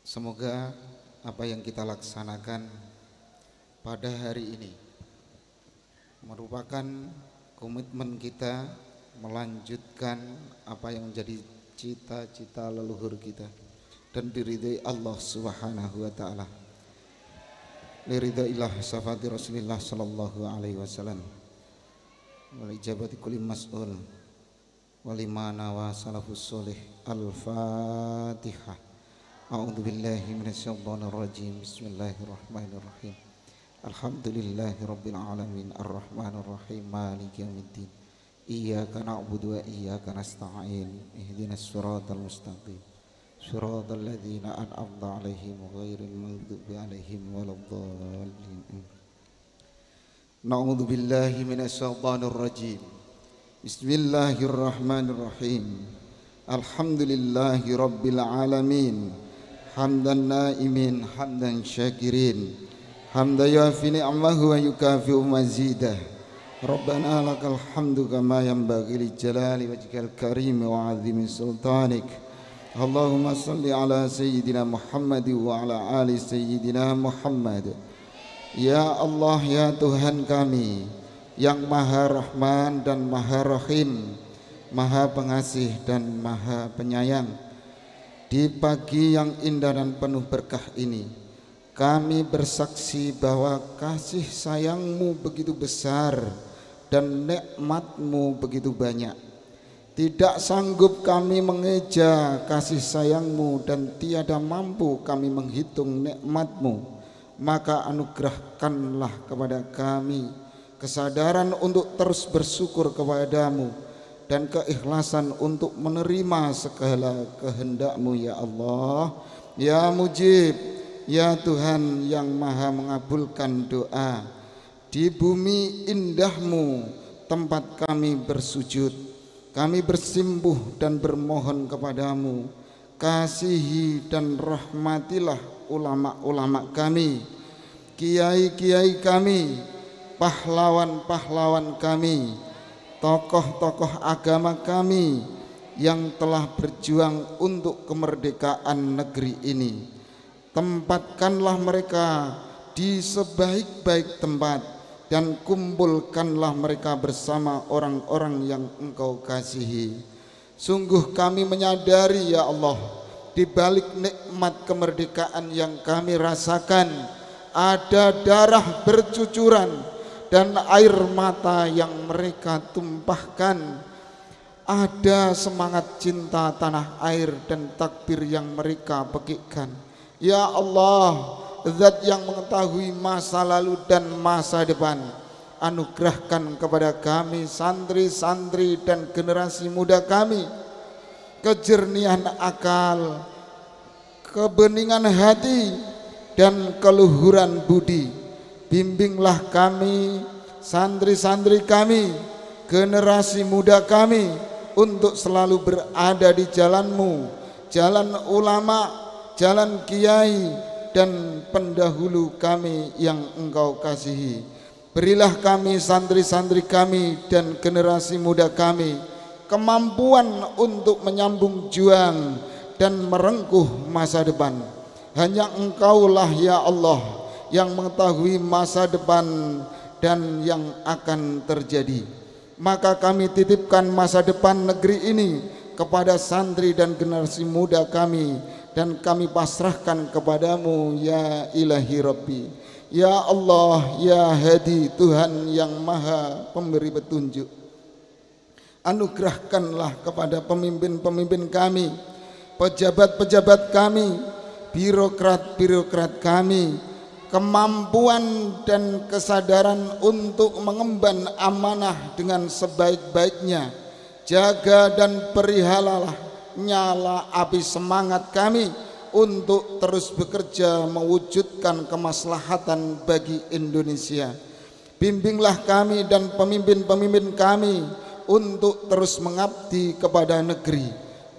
Semoga apa yang kita laksanakan pada hari ini merupakan komitmen kita melanjutkan apa yang menjadi cita-cita leluhur kita dan diridhai Allah Subhanahu wa taala. Liridhaillah syafati Rasulillah sallallahu alaihi wasallam. Wal ijabati kulli mas'ul walimana wa salafus solih. Al-Fatihah. A'udzu billahi minasyaitonir rajim. Bismillahirrahmanirrahim. Alhamdulillahi rabbil alamin arrahmanir rahim maliki yaumiddin. Iyyaka na'budu wa iyyaka nasta'in. Ihdinas siratal mustaqim. Siratal ladzina an'amta 'alaihim ghairil maghdubi 'alaihim waladdallin. Na'udzu billahi minasyaitonir rajim. Bismillahirrahmanirrahim. Alhamdulillahi rabbil alamin. Hamdan naimin, hamdan syakirin. Hamdan yafi ni'amahu wa yukafi'u mazidah. Rabbana lakal hamdu kama yanbaghi li jalali wajhikal karim wa 'azimi sultanik. Allahumma salli ala sayyidina Muhammad wa ala ali sayyidina Muhammad. Ya Allah, ya Tuhan kami yang Maha Rahman dan Maha Rahim, Maha Pengasih dan Maha Penyayang, di pagi yang indah dan penuh berkah ini kami bersaksi bahwa kasih sayang-Mu begitu besar dan nikmat-Mu begitu banyak. Tidak sanggup kami mengeja kasih sayang-Mu dan tiada mampu kami menghitung nikmat-Mu. Maka anugerahkanlah kepada kami kesadaran untuk terus bersyukur kepadamu dan keikhlasan untuk menerima segala kehendak-Mu ya Allah, ya Mujib, ya Tuhan yang maha mengabulkan doa. Di bumi indah-Mu tempat kami bersujud, kami bersimpuh dan bermohon kepadamu. Kasihi dan rahmatilah ulama-ulama kami, kiai-kiai kami, pahlawan-pahlawan kami, tokoh-tokoh agama kami yang telah berjuang untuk kemerdekaan negeri ini. Tempatkanlah mereka di sebaik-baik tempat dan kumpulkanlah mereka bersama orang-orang yang Engkau kasihi. Sungguh kami menyadari ya Allah, di balik nikmat kemerdekaan yang kami rasakan ada darah bercucuran dan air mata yang mereka tumpahkan. Ada semangat cinta tanah air dan takbir yang mereka pekikkan. Ya Allah, Zat yang mengetahui masa lalu dan masa depan, anugerahkan kepada kami santri-santri dan generasi muda kami kejernihan akal, kebeningan hati dan keluhuran budi. Bimbinglah kami, santri-santri kami, generasi muda kami untuk selalu berada di jalan-Mu, jalan ulama, jalan kiai dan pendahulu kami yang Engkau kasihi. Berilah kami, santri-santri kami dan generasi muda kami kemampuan untuk menyambung juang dan merengkuh masa depan. Hanya Engkaulah ya Allah yang mengetahui masa depan dan yang akan terjadi. Maka kami titipkan masa depan negeri ini kepada santri dan generasi muda kami, dan kami pasrahkan kepadamu ya ilahi Rabbi, ya Allah, ya Hadi, Tuhan yang maha pemberi petunjuk. Anugerahkanlah kepada pemimpin-pemimpin kami, pejabat-pejabat kami, birokrat-birokrat kami, kemampuan dan kesadaran untuk mengemban amanah dengan sebaik-baiknya. Jaga dan perihalalah nyala api semangat kami untuk terus bekerja mewujudkan kemaslahatan bagi Indonesia. Bimbinglah kami dan pemimpin-pemimpin kami untuk terus mengabdi kepada negeri.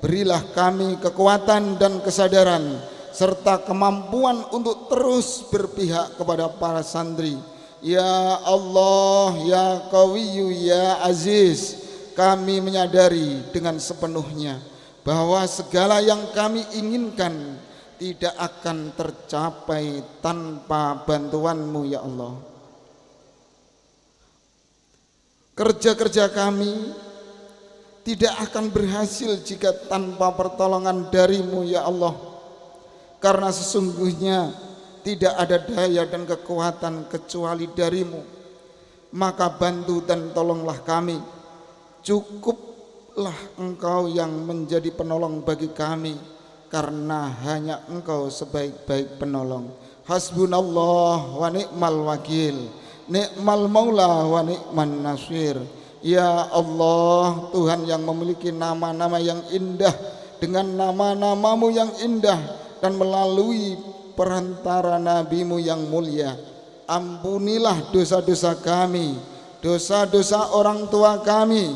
Berilah kami kekuatan dan kesadaran serta kemampuan untuk terus berpihak kepada para santri. Ya Allah, ya Qawiyyu, ya Aziz, kami menyadari dengan sepenuhnya bahwa segala yang kami inginkan tidak akan tercapai tanpa bantuan-Mu ya Allah. Kerja-kerja kami tidak akan berhasil jika tanpa pertolongan dari-Mu ya Allah. Karena sesungguhnya tidak ada daya dan kekuatan kecuali dari-Mu. Maka bantu dan tolonglah kami. Cukuplah Engkau yang menjadi penolong bagi kami, karena hanya Engkau sebaik-baik penolong. Hasbunallah wa ni'mal wakil, ni'mal maula wa ni'man nasir. Ya Allah, Tuhan yang memiliki nama-nama yang indah, dengan nama-nama-Mu yang indah dan melalui perantara Nabi-Mu yang mulia, ampunilah dosa-dosa kami, dosa-dosa orang tua kami,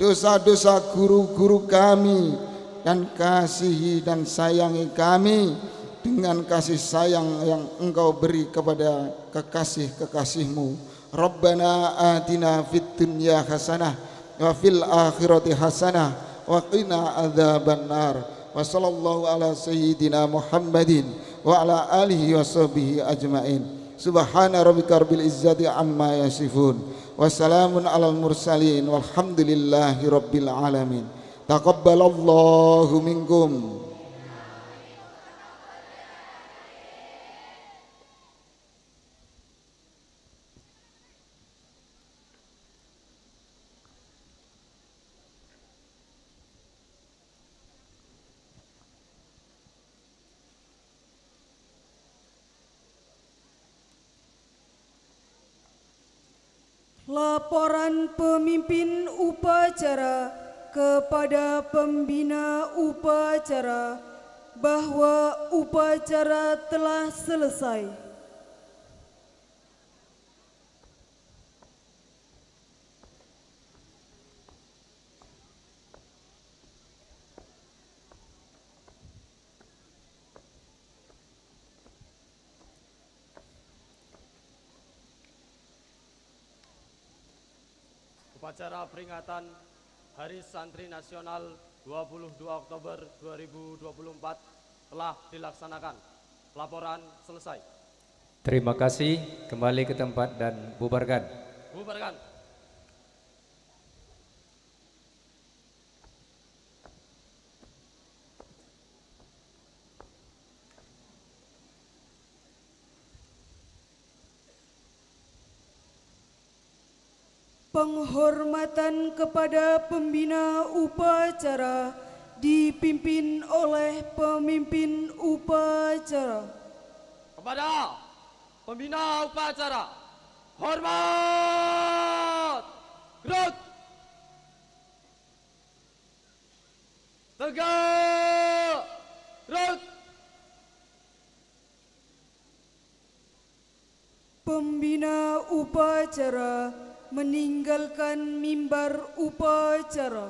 dosa-dosa guru-guru kami, dan kasihi dan sayangi kami dengan kasih sayang yang Engkau beri kepada kekasih-kekasih-Mu. Rabbana atina fid dunya hasanah wa fil akhirati hasanah wa qina adzabannar. Wa sallallahu ala sayyidina Muhammadin wa ala alihi wa sahbihi ajmain. Subhana rabbika rabbil izzati amma yasifun wa salamun alal mursalin walhamdulillahi rabbil alamin. Taqabbalallahu minkum. Laporan pemimpin upacara kepada pembina upacara bahwa upacara telah selesai. Upacara peringatan Hari Santri Nasional 22 Oktober 2024 telah dilaksanakan. Laporan selesai. Terima kasih. Kembali ke tempat dan bubarkan. Bubarkan. Penghormatan kepada pembina upacara dipimpin oleh pemimpin upacara. Kepada pembina upacara, hormat, gerak, tegak, gerak. Pembina upacara meninggalkan mimbar upacara.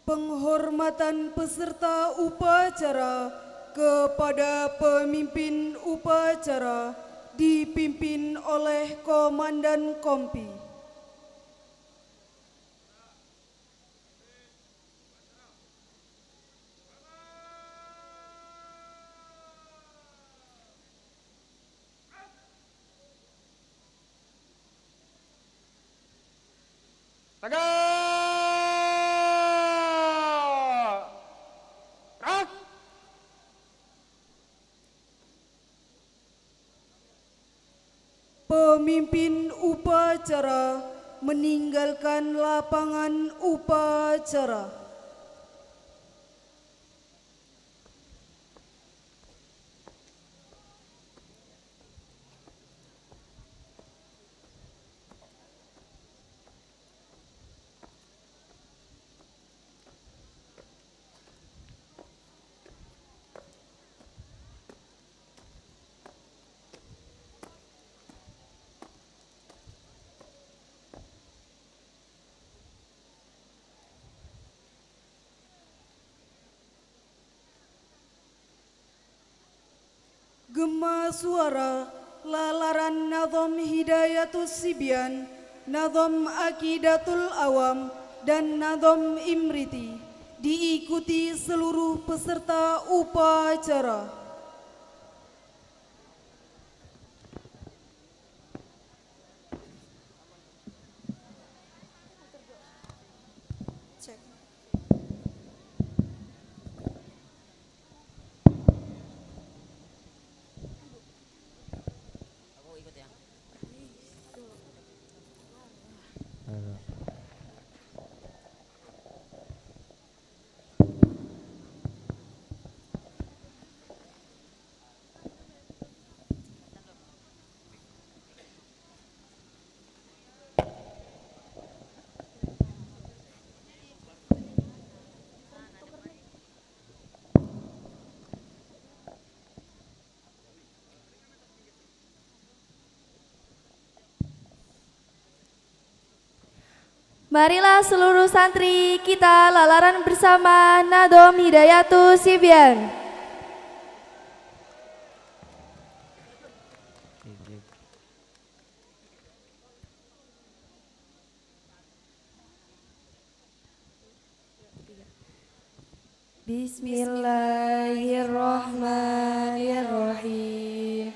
Penghormatan peserta upacara kepada pemimpin upacara dipimpin oleh Komandan Kompi. Tegak! Pemimpin upacara meninggalkan lapangan upacara. Gema suara lalaran Nadhom Hidayatus Sibyan, Nadhom Aqidatul Awam, dan Nadhom Imriti diikuti seluruh peserta upacara. Marilah seluruh santri kita lalaran bersama Nadhom Hidayatus Sibyan. Bismillahirrahmanirrahim.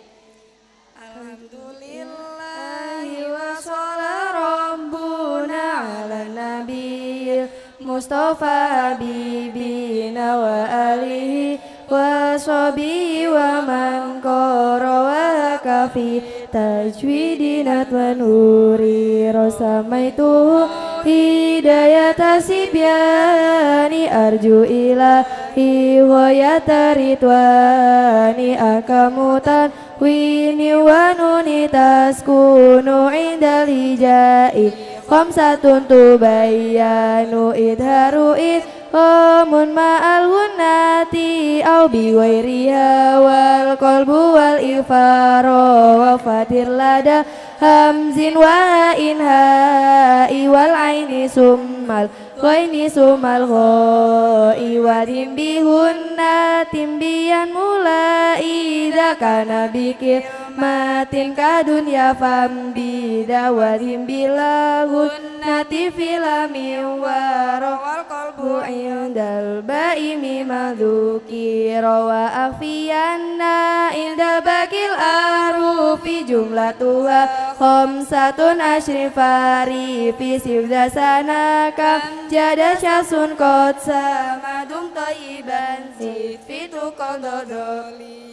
Alhamdulillahi wa sholli rabbuna ala nabiyil Mustafa habibina wa alihi wa sahbihi wa man qara wa kafi tajwidinat wa nuri rosamaitu hidayat sibyani arju ilahi wa yataritwani akamutan wini wa nuni taskunu indal hijai khamsatun tubayyanu idharu idhamun ma'al gunnati au biwairiha wal qalbu wal ifaro wa fatir lada hamzin wa inha'i wal aini summal ghaini summal ghai wa timbihunna timbiyan mulai idha kana bikir matin kadunya fambi dawarim bilahun nati filami warowal kolbu indal baimi madhuki rawa afiyanna indal bakil arufi jumlatuha khamsatun ashrifari fi sibdasanaka jada syasun kot samadum tayyiban sifitu kondodoli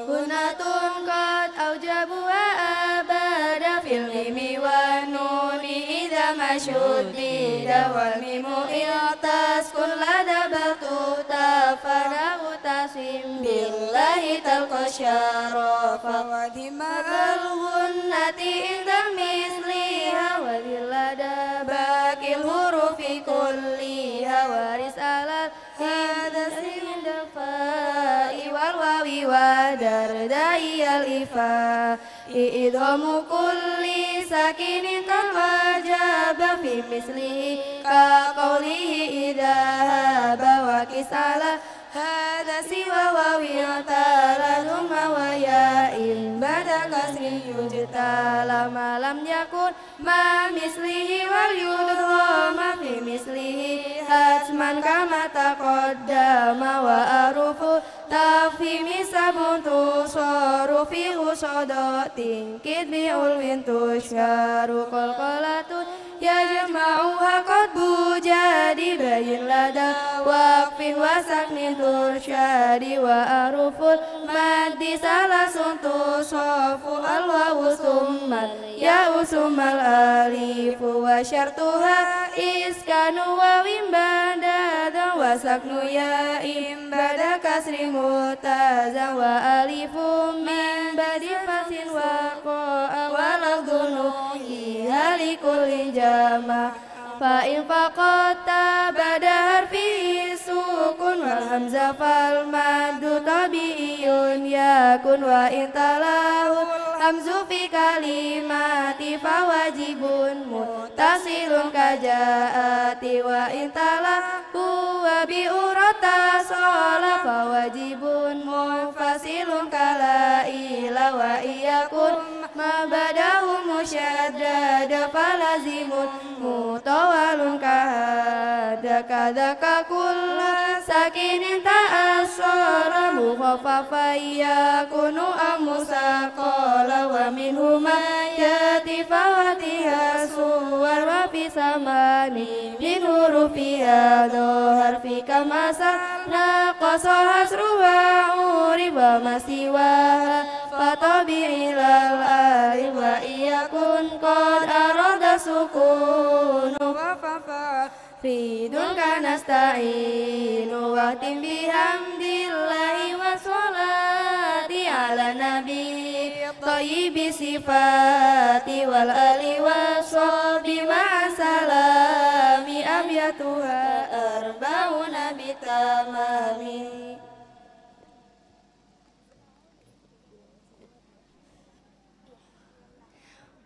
hunatun kot aujabu abada fil mimi wa nuni idha masyudi dawal mimu iltas kun lada batu tafana utasim billahi talqa syarafa wa dimabal hunnati indal misliha wa lada bakil hurufi kulliha wa risalat hadasi indal fa'i wal wawi wa dardai al-ifa idhamu kulli sakinin wajaba fi mislihi ka qawlihi idhaba wa kisala hada siwa wawi taladumma wa ya'in bada kasri yujtala malam yakun ma mislihi wal yudhama fi mislihi hasman kama taqaddama wa arufu tafhimi sabun tusaru fi usadatin kidbi ulwin tusyaru qalqalatun yajma'uha qadbu jadi bayin lada waqfin wa saknin tursyadi wa aruful maddi salasun tusafu alwawu summal ya usumal alifu wa syartuha iskanu wa wimbada wa saknu ya imbada kasri mutazan wa alifu min badi fasin wa qa'a wa lagdunu ihalikulin jama fa in faqata bada harfi sukun wal hamzah fal maddu tabi'iyun yakun wa in talahu hamzu fi kalimati fa wajibun muttasilun kajaati wa in talahu wa bi urata sala fa wajibun munfasilun kala ila wa iyakun ma badahu musyaddada falazimun mutawalun kahada kadaka kulla sakinin ta'assara mukhaffafa yakunu amusaqala wa minhuma yati fawatiha suwar wa fisamani min hurufiha dohar fi kamasa naqasa hasruha uriba masiwaha fatabi'ilal alif wa iyakun qad arada sukunu wa fafa ridun kanasta'inu wa tim bihamdillahi wa sholati ala nabi thayyibi sifati wal ali wa sholbi ma'asalami abyatuha arba'una bitamami.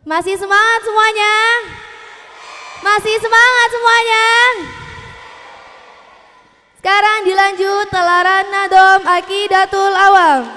Masih semangat semuanya? Masih semangat semuanya? Sekarang dilanjut telaran nadom Aqidatul Awam.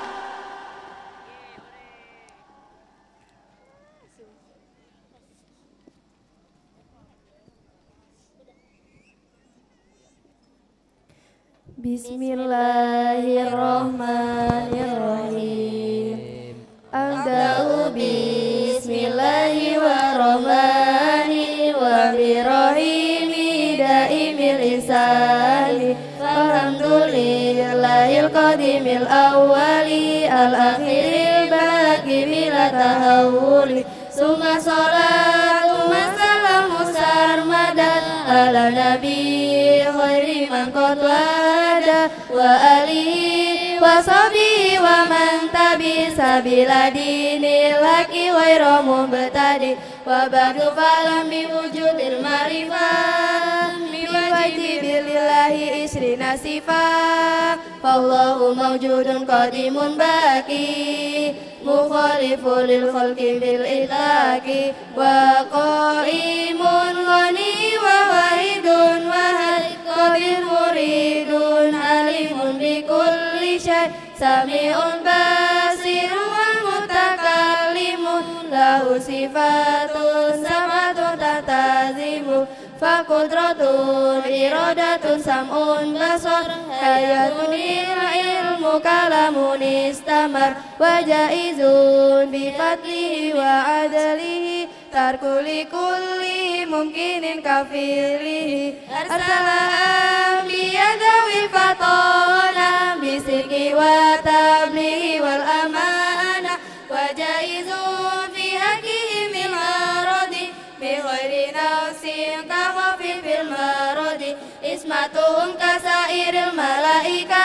Bismillahirrahmanirrahim. Abda'u bismillahirrahmani wa birahimi daimil isani alhamdulillahil qadimil awwali al-akhiril baqi bila tahawuli summa salatu wassalamu sarmadan ala nabi khairi man qad wada wa alihi wa sahbihi wa man tabi sabila dinil haqi ghairu mubtadi wa ba'du falam bi wujudil ma'rifah bi wajibilillahi isrina sifat fallahu mawjudun qadimun baqi mukhalifun lil khalqi bil itlaqi wa qaimun ghani wa wahidun wahid qadir muridun alimun bi kulli syai sami'un basirun wa mutakallimun lahu sifatun samatun tatazimu fakudratun iradatun sam'un basar hayatun ilmu kalamun istamar wa jaizun bifadlihi wa adlihi tarkuli kulli mungkinin kafilihi arsalam biyadawi fatona bisirki wa tablighi wal amana wa jaizun fi hakihi min aradi bi ghairi nafsin kaghafin fil maradi ismatuhum kasairil malaika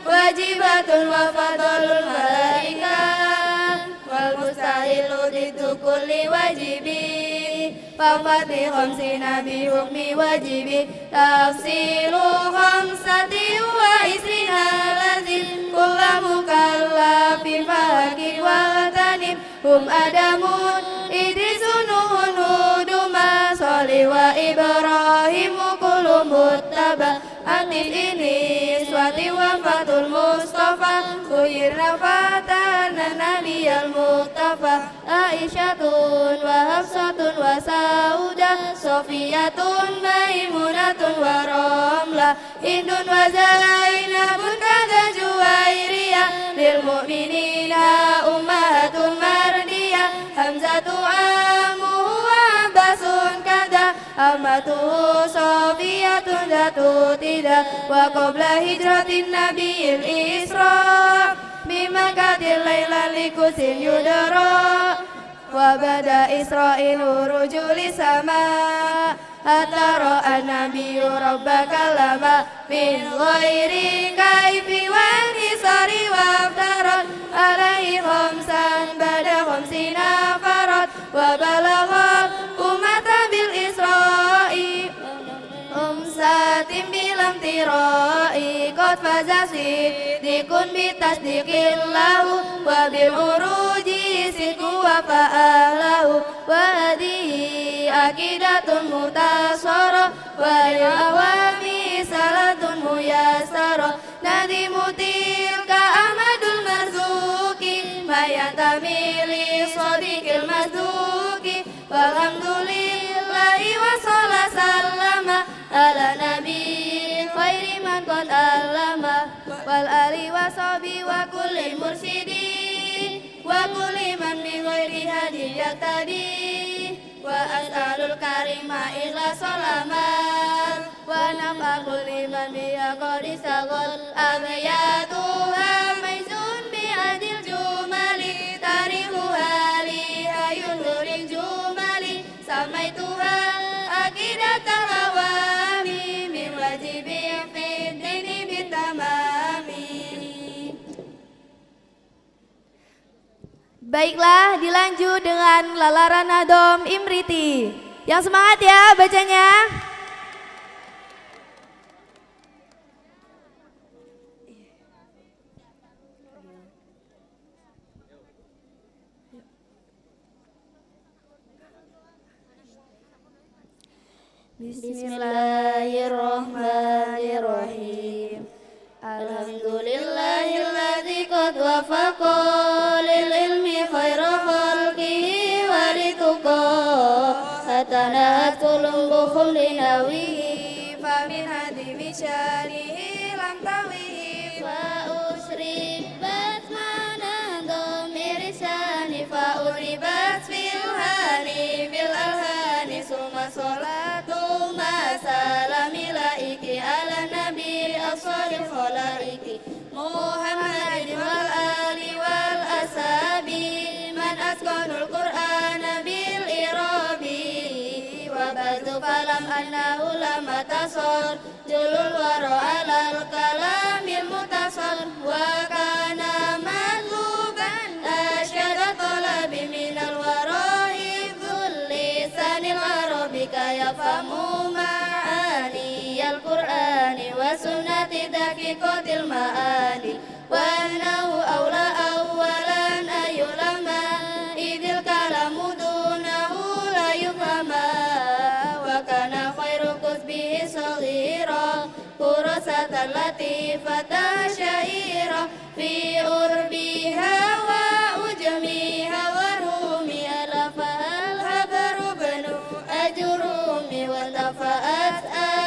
wajibatun wa fadlul malaika wal mustahilu ditu kulli wajibi fafati khamsina bi hukmi wajibi tafsilu khamsati wa isrina lazim kulla mukallafin fahaqin wa tanim hum adamun idrisun huduma sholih wa ibrahim kullu muttaba atis ini swati wafatul mustafa kuyirna fatana nabiyal mustafa aisyatun wa hafsatun wa sauda Sofiyatun Maimunatun wa Ramlah Hindun wa Zainabun kada Juwairiyah lil mu'minina ummahatun mardiyah Hamzatu amuhu wa Abbasun kada amatuhu Sofiyatun datu tidak wa qabla hijratin nabiyil isra bimakatil layla likusin yudara wa bada isra'ilu rujuli sama hatta ra'a nabiyyu rabbaka lama min ghairi kaifi wa nisari wa aftarat alaihi khamsan bada khamsina farat wa balagha umata bil isra'i satim bilam tirai qad faza sidikun bitasdiqil lahu wa bil uruji sidku wa fa'alahu wa hadihi akidatun mutasara wa lil awami salatun muyassara nadimutil ka ahmadul marzuki mayatamili sadiqil mazduki walhamdulillahi wa sallama ala nabi khairi man qad allama wal ali wa sahbi wa kulli mursyidi wa kulli man bi ghairi hadi yaktadi wa as'alul karima ila salaman wa nafa kulli man bi qad sagal abyatuha maizun bi adil jumali tarihu hali hayun nurin jumali samaituha akidatal awami min wajibi fid dini bitamami. Baiklah, dilanjut dengan lalaran nadom Imriti. Yang semangat ya bacanya. Bismillahirrahmanirrahim. Alhamdulillahilladzi qad wafaqa lil ilmi khaira khalqihi wa lituqa hatana tulumbuhum linawihi fa min hadi bisharihi lam tawihi fa usribat mana domirisani fa uribat fil hani bil alhani summa salatu ma salami laiki ala nabi asharil khalaiki Muhammadin wal ali wal ashabi man asqanul qur'ana bil irabi wa ba'du falam annahu lama tasar julul wara alal kalamil mutasar wa kana matluban asyada talabi minal wara'i dhulli sanil arabi kaya famu ma'ani al-qur'ani wa sunnati daqiqatil ma'ani wa annahu awla awalan ayulama idil kalamu dunahu la yufama wa kana khairu kusbihi saghira kurasatan latifatan syaira fi urbiha wa ujmiha wa rumi alafahal habaru banu ajurumi wa tafa'at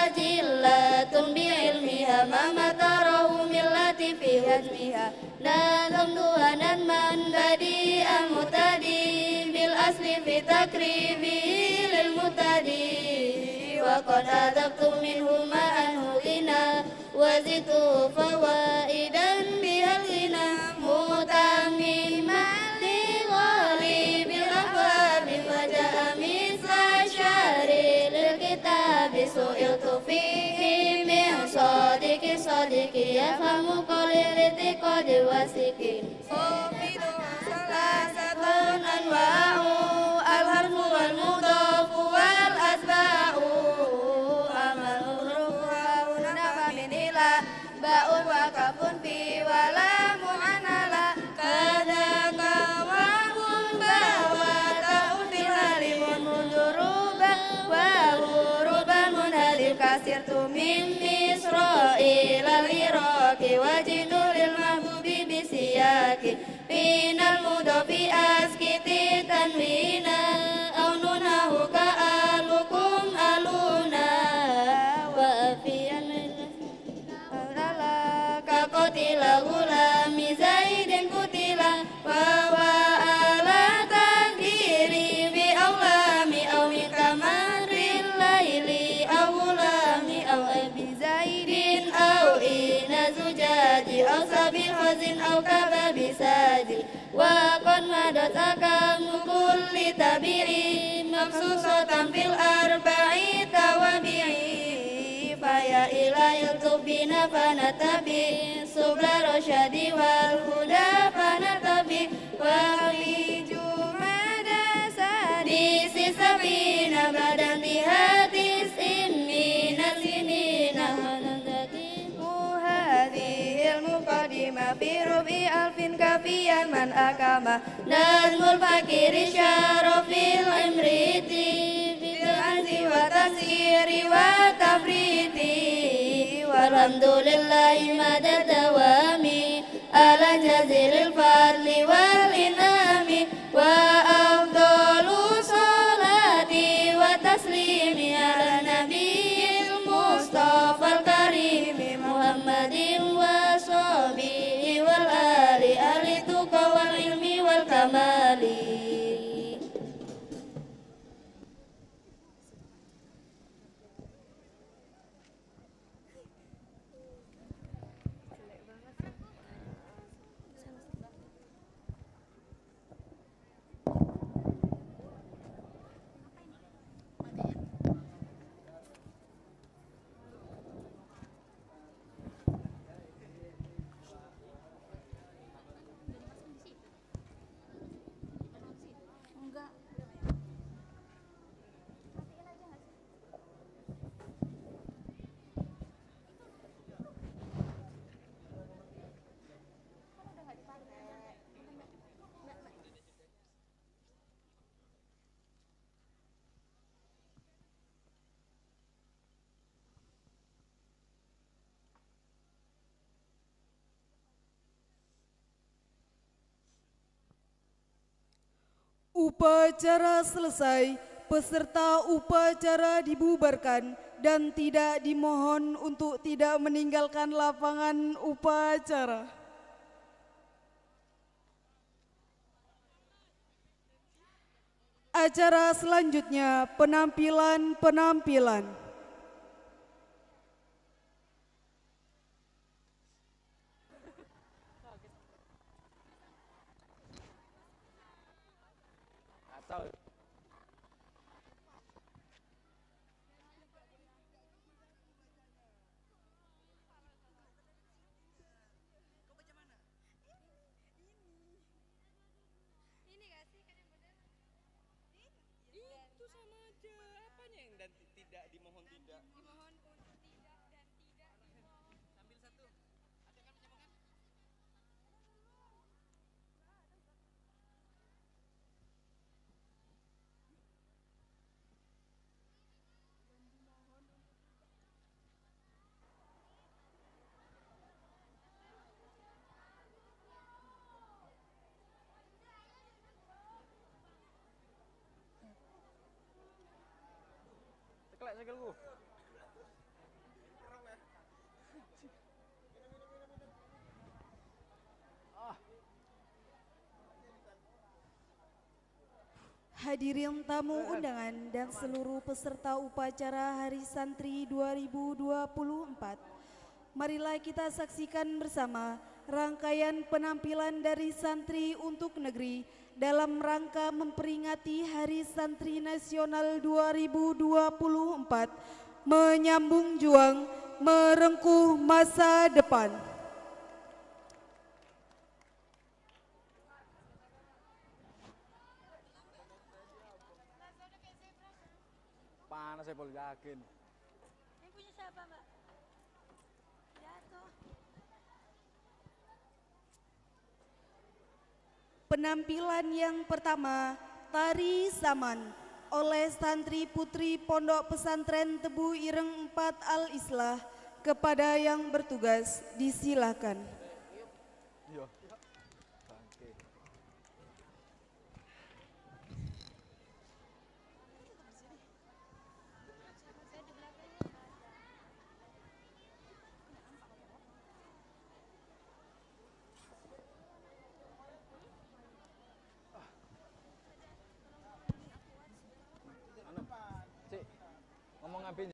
ajillatun bi'ilmiha mama tarahu millati fi hajmiha nadam duhanan man badi al-mutadi bil asli fi takribi lil mutadi wa qad adabtu minhu ma'anhu ghina wa zitu fawaidan bihal ghina mutamiman li ghalibil afwabi faja'a misla syari lil kitabi su'iltu fihi min sadiki yafamu qaliriti qadi wasiki sofidu salasatun anwa'u al-harfu wal mudafu wal asba'u amal urufa unafa min ila ba'un wa kafun fi wala mu'anala kadaka wa'un bawa ta'un fi halimun munduruba wa uruban munhalil kasir tu min Isra'il al-Iraqi wa jinulil mahbubi bisiyaki madat akamu kulli tabi'i maksusatan fil arba'i tawabi'i faya ilayil tubina fanatabi subla rosyadi wal huda fanatabi wa fi jumada sadi sisabina badan dihatis imina sinina muhadhil muqaddimah fi rubi alfin kafiyan man akama nazmul fakiri syarofil imriti bil anzi wa tasiri wa tafriti walhamdulillahi madad dawami ala jazilil fadli wal inami wa afdalu salati wa taslimi ala nabiyil mustafa al-karimi muhammadin wa sahbihi wal ali ahli tuqa wal ilmi wal kamali. Upacara selesai, peserta upacara dibubarkan dan tidak dimohon untuk tidak meninggalkan lapangan upacara. Acara selanjutnya penampilan. Hadirin tamu undangan dan seluruh peserta upacara Hari Santri 2024, marilah kita saksikan bersama rangkaian penampilan dari santri untuk negeri dalam rangka memperingati Hari Santri Nasional 2024, menyambung juang, merengkuh masa depan. Panas saya boleh yakin. Yang punya siapa, Mbak? Jatuh. Penampilan yang pertama, Tari Saman oleh santri putri Pondok Pesantren Tebu Ireng 4 Al-Islah. Kepada yang bertugas, disilakan.